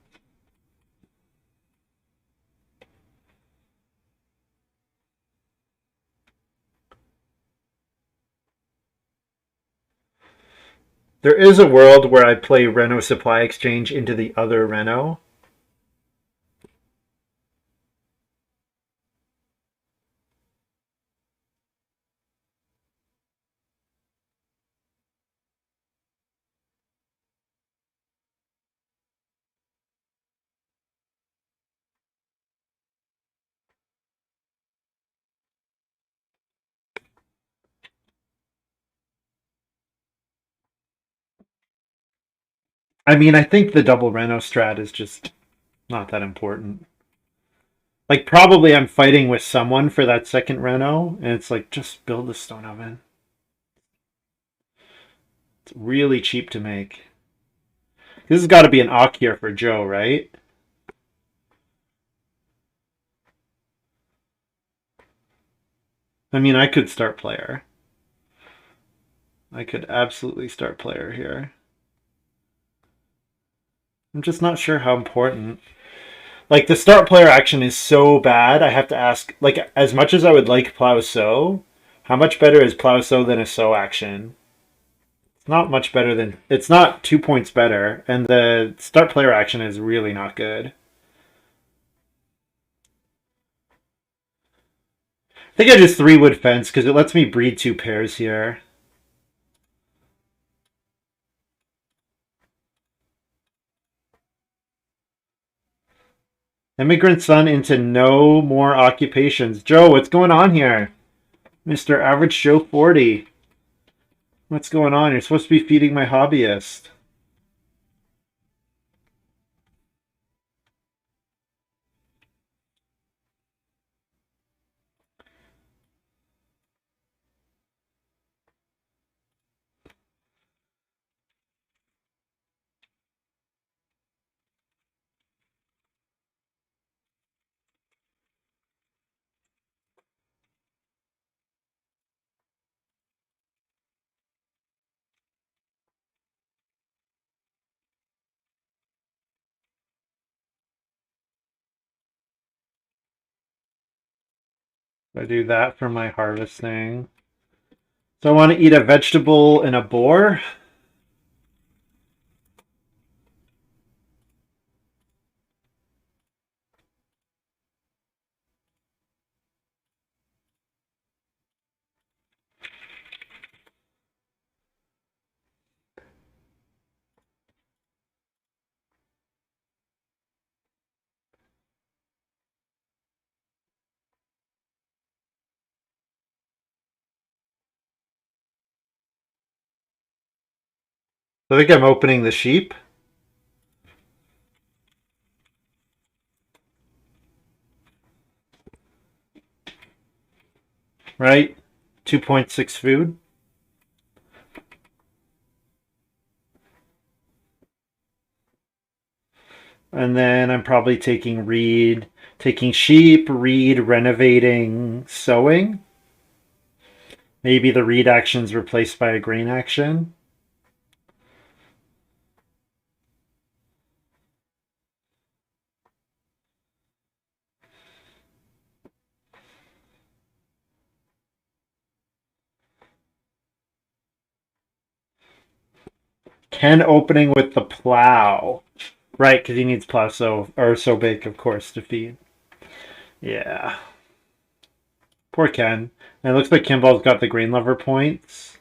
There is a world where I play Reno Supply Exchange into the other Reno. I mean, I think the double Reno strat is just not that important. Like, probably I'm fighting with someone for that second Reno, and it's like, just build a stone oven. It's really cheap to make. This has got to be an Ak here for Joe, right? I mean, I could start player. I could absolutely start player here. I'm just not sure how important. Like, the start player action is so bad, I have to ask, like, as much as I would like Plow Sow, how much better is Plow Sow than a Sow action? It's not much better than. It's not 2 points better, and the start player action is really not good. I think I just 3-wood fence because it lets me breed 2 pairs here. Immigrant son into no more occupations. Joe, what's going on here? Mr. Average Joe 40. What's going on? You're supposed to be feeding my hobbyist. I do that for my harvesting. So I want to eat a vegetable and a boar. I think I'm opening the sheep. Right? 2.6 food. And then I'm probably taking reed, taking sheep, reed, renovating, sowing. Maybe the reed action's replaced by a grain action. Ken opening with the plow. Right, because he needs plow so big, of course, to feed. Yeah. Poor Ken. And it looks like Kimball's got the green lever points.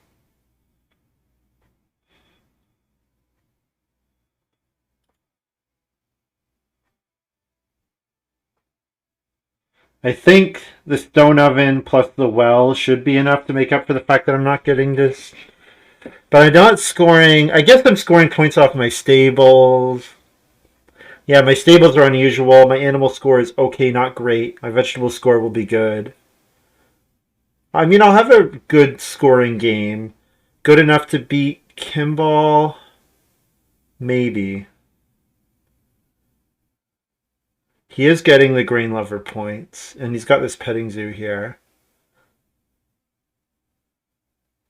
I think the stone oven plus the well should be enough to make up for the fact that I'm not getting this. But I'm not scoring. I guess I'm scoring points off my stables. Yeah, my stables are unusual. My animal score is okay, not great. My vegetable score will be good. I mean, I'll have a good scoring game. Good enough to beat Kimball. Maybe. He is getting the grain lover points, and he's got this petting zoo here.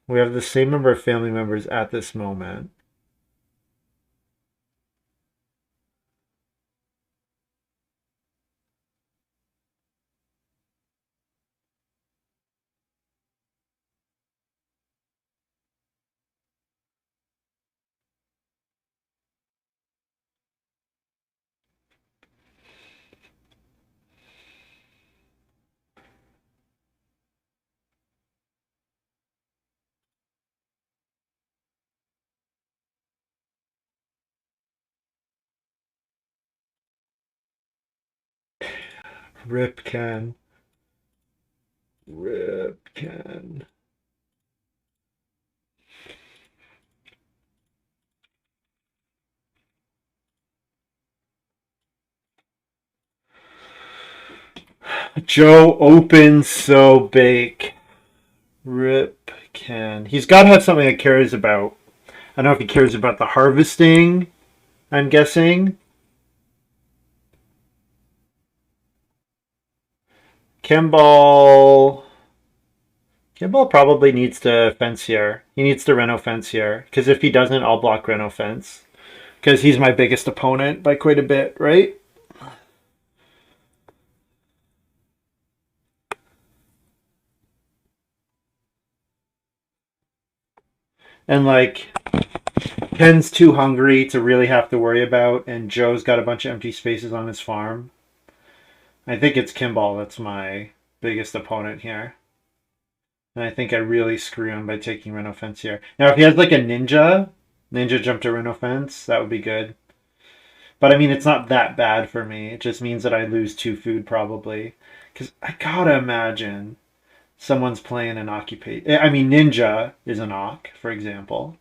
We have the same number of family members at this moment. Rip Ken. Rip Ken. Joe opens so big. Rip Ken. He's got to have something that cares about. I don't know if he cares about the harvesting, I'm guessing. Kimball. Kimball probably needs to fence here. He needs to Reno fence here. Because if he doesn't, I'll block Reno fence. Because he's my biggest opponent by quite a bit, right? And like, Ken's too hungry to really have to worry about, and Joe's got a bunch of empty spaces on his farm. I think it's Kimball that's my biggest opponent here. And I think I really screw him by taking Reno fence here. Now, if he has like a ninja jump to Reno fence, that would be good. But I mean, it's not that bad for me. It just means that I lose 2 food probably. Because I gotta imagine someone's playing an occupation. I mean, ninja is an oc, for example.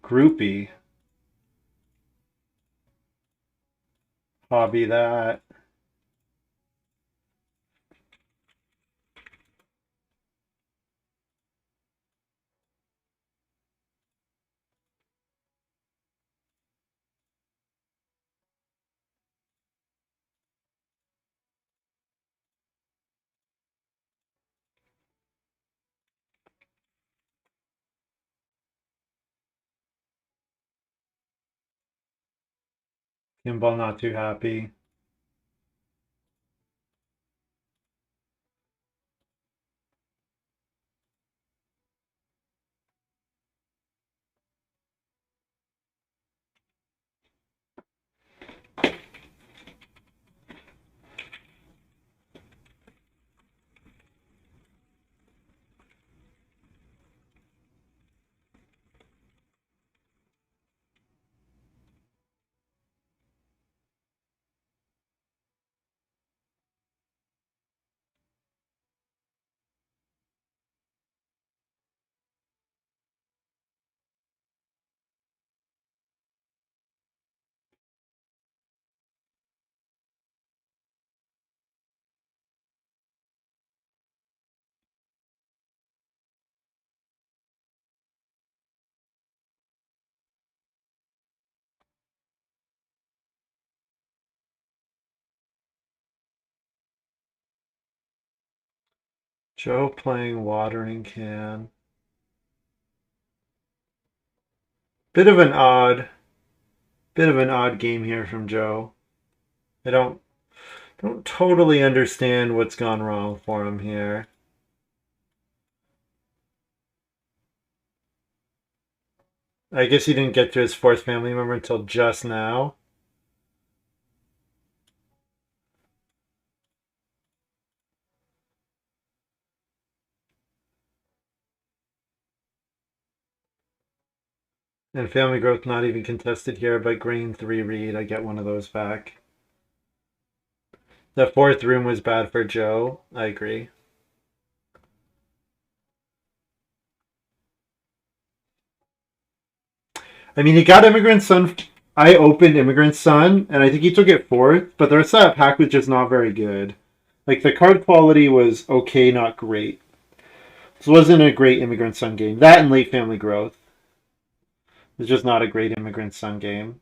Groupie. Hobby that. Kimball not too happy. Joe playing watering can. Bit of an odd, bit of an odd game here from Joe. I don't totally understand what's gone wrong for him here. I guess he didn't get to his 4th family member until just now. And family growth not even contested here, but grain 3 read. I get one of those back. The 4th room was bad for Joe. I agree. I mean, he got Immigrant Son. I opened Immigrant Son, and I think he took it 4th, but the rest of that pack was just not very good. Like, the card quality was okay, not great. This wasn't a great Immigrant Son game. That and Late Family Growth. It's just not a great Immigrant Son game.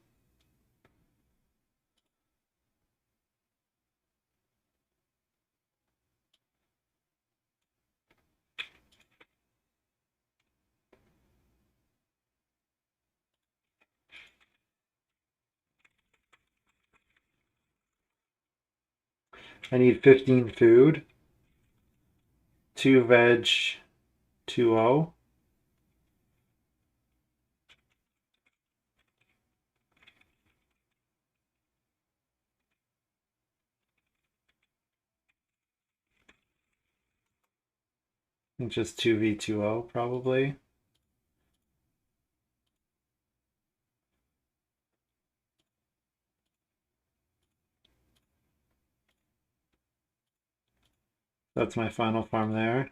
I need 15 food. 2 veg, 2-0. I think just 2v2-0 probably. That's my final farm there.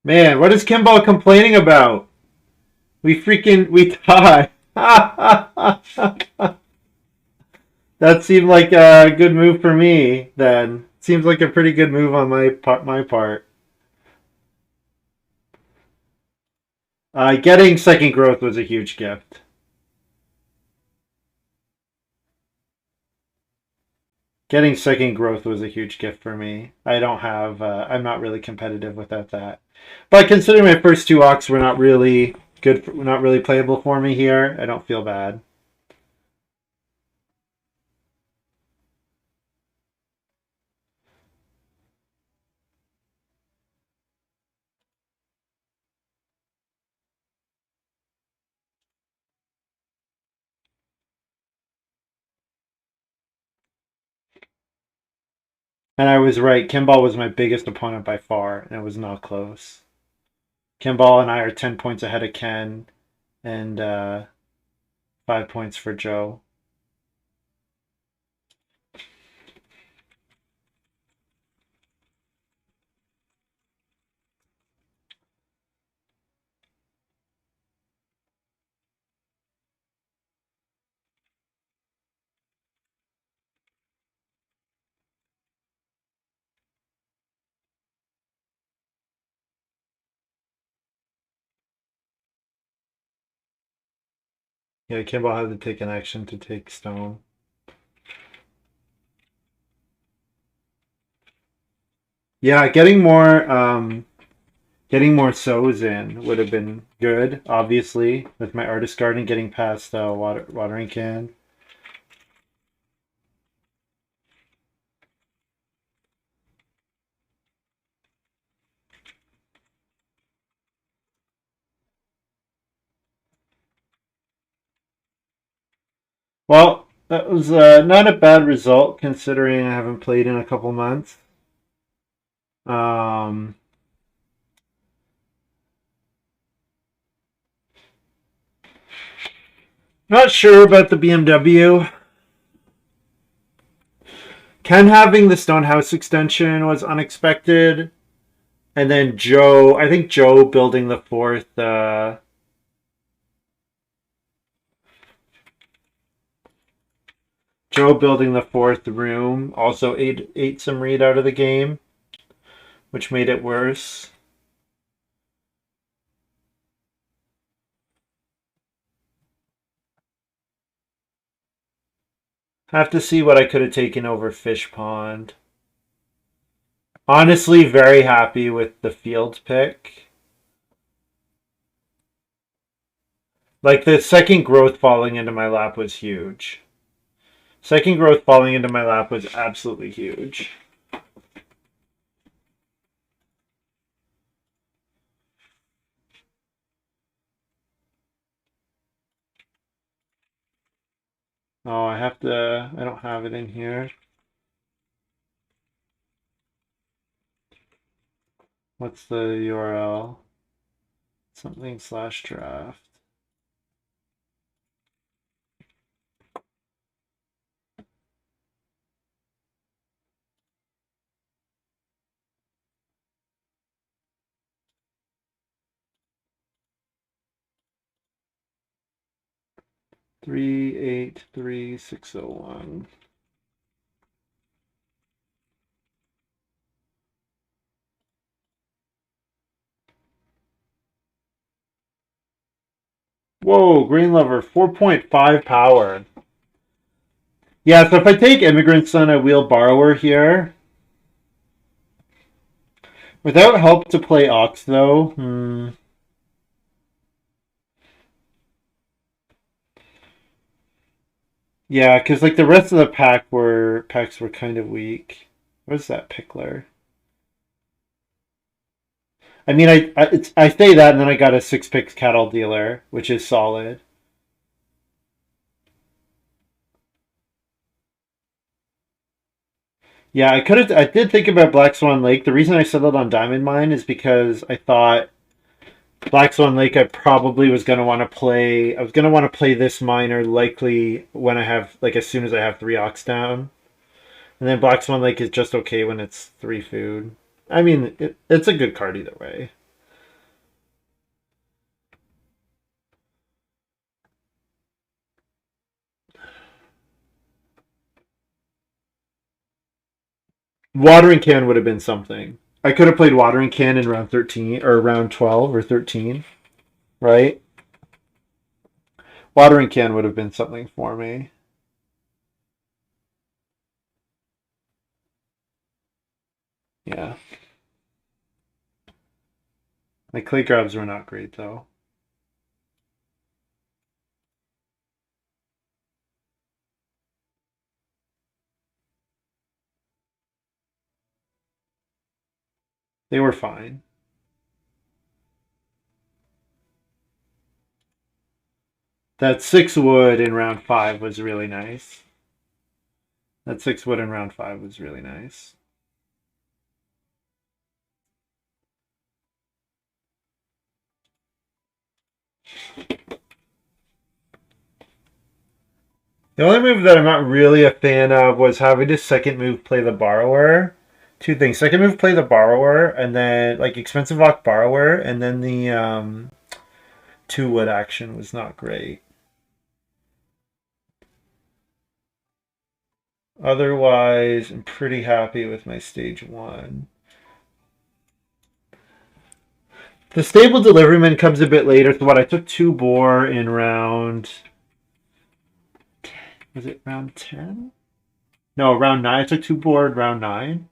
Man, what is Kimball complaining about? We tie. That seemed like a good move for me then. Seems like a pretty good move on my part. Getting second growth was a huge gift. Getting second growth was a huge gift for me. I don't have. I'm not really competitive without that. But considering my first 2 ox were not really good, not really playable for me here, I don't feel bad. And I was right. Kimball was my biggest opponent by far, and it was not close. Kimball and I are 10 points ahead of Ken, and 5 points for Joe. Yeah, Kimball had to take an action to take stone. Yeah, getting more sows in would have been good, obviously, with my artist garden getting past the watering can. Well, that was not a bad result considering I haven't played in a couple months. Um, Not sure about the BMW. Ken having the Stonehouse extension was unexpected. And then Joe, I think Joe building the fourth. Joe building the fourth room also ate some read out of the game, which made it worse. Have to see what I could have taken over Fish Pond. Honestly, very happy with the field pick. Like the second growth falling into my lap was huge. Second growth falling into my lap was absolutely huge. Oh, I don't have it in here. What's the URL? Something slash draft. Three eight three 601. Whoa, Green Lover, 4.5 power. Yeah, so if I take Immigrant Son, I wheel Borrower here. Without help to play Ox, though, yeah, because like the rest of the packs were kind of weak. What's that Pickler? I mean, I say that, and then I got a 6 picks cattle dealer, which is solid. Yeah, I did think about Black Swan Lake. The reason I settled on Diamond Mine is because I thought Black Swan Lake I probably was gonna want to play. I was gonna want to play this miner likely when I have like as soon as I have 3 ox down, and then Black Swan Lake is just okay when it's 3 food. I mean, it's a good card either way. Watering Can would have been something. I could have played Watering Can in round 13 or round 12 or 13, right? Watering Can would have been something for me. Yeah. My clay grabs were not great though. They were fine. That 6 wood in round 5 was really nice. That 6 wood in round 5 was really nice. The only move that I'm not really a fan of was having to second move play the borrower. 2 things. Second move play the borrower, and then like expensive lock borrower, and then the 2 wood action was not great. Otherwise, I'm pretty happy with my stage 1. The stable deliveryman comes a bit later. So what? I took 2 boar in round. Was it round 10? No, round 9. I took 2 boar in round 9.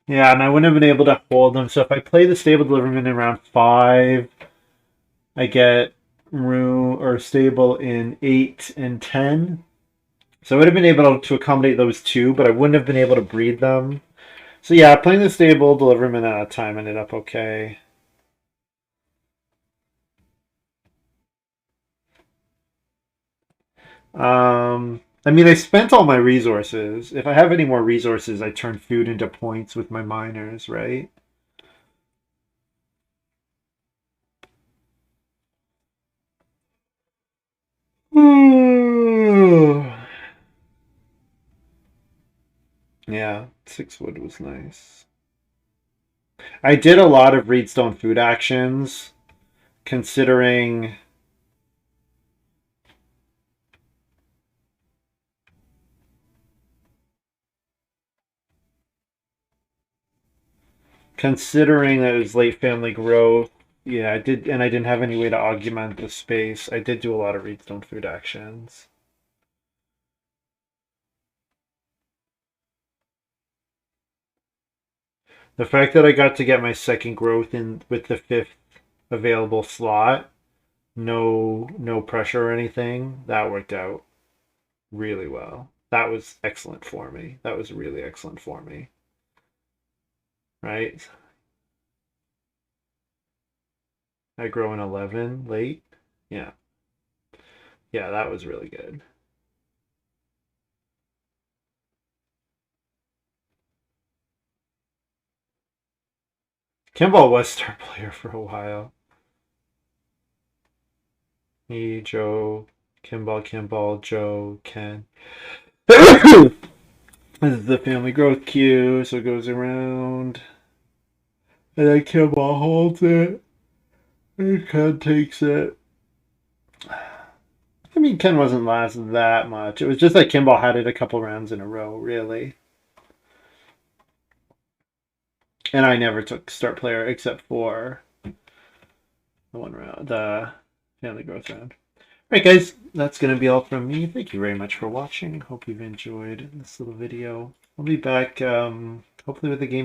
Yeah, and I wouldn't have been able to hold them. So if I play the stable deliveryman in round 5, I get room or stable in 8 and 10. So I would have been able to accommodate those 2, but I wouldn't have been able to breed them. So yeah, playing the stable deliveryman at a time ended up okay. I mean, I spent all my resources. If I have any more resources, I turn food into points with my miners, right? Yeah, 6 wood was nice. I did a lot of Reedstone food actions, considering that it was late family growth. Yeah, I did, and I didn't have any way to augment the space. I did do a lot of Reedstone food actions. The fact that I got to get my second growth in with the 5th available slot, no pressure or anything, that worked out really well. That was excellent for me. That was really excellent for me. Right? I grow in 11 late. Yeah. Yeah, that was really good. Kimball was star player for a while. Me, Joe, Kimball, Joe, Ken. This is the family growth queue, so it goes around. And then Kimball holds it. And Ken takes it. I mean, Ken wasn't last that much. It was just like Kimball had it a couple rounds in a row, really. And I never took start player except for the one round, the family growth round. Alright guys, that's going to be all from me. Thank you very much for watching. Hope you've enjoyed this little video. I'll be back hopefully with a game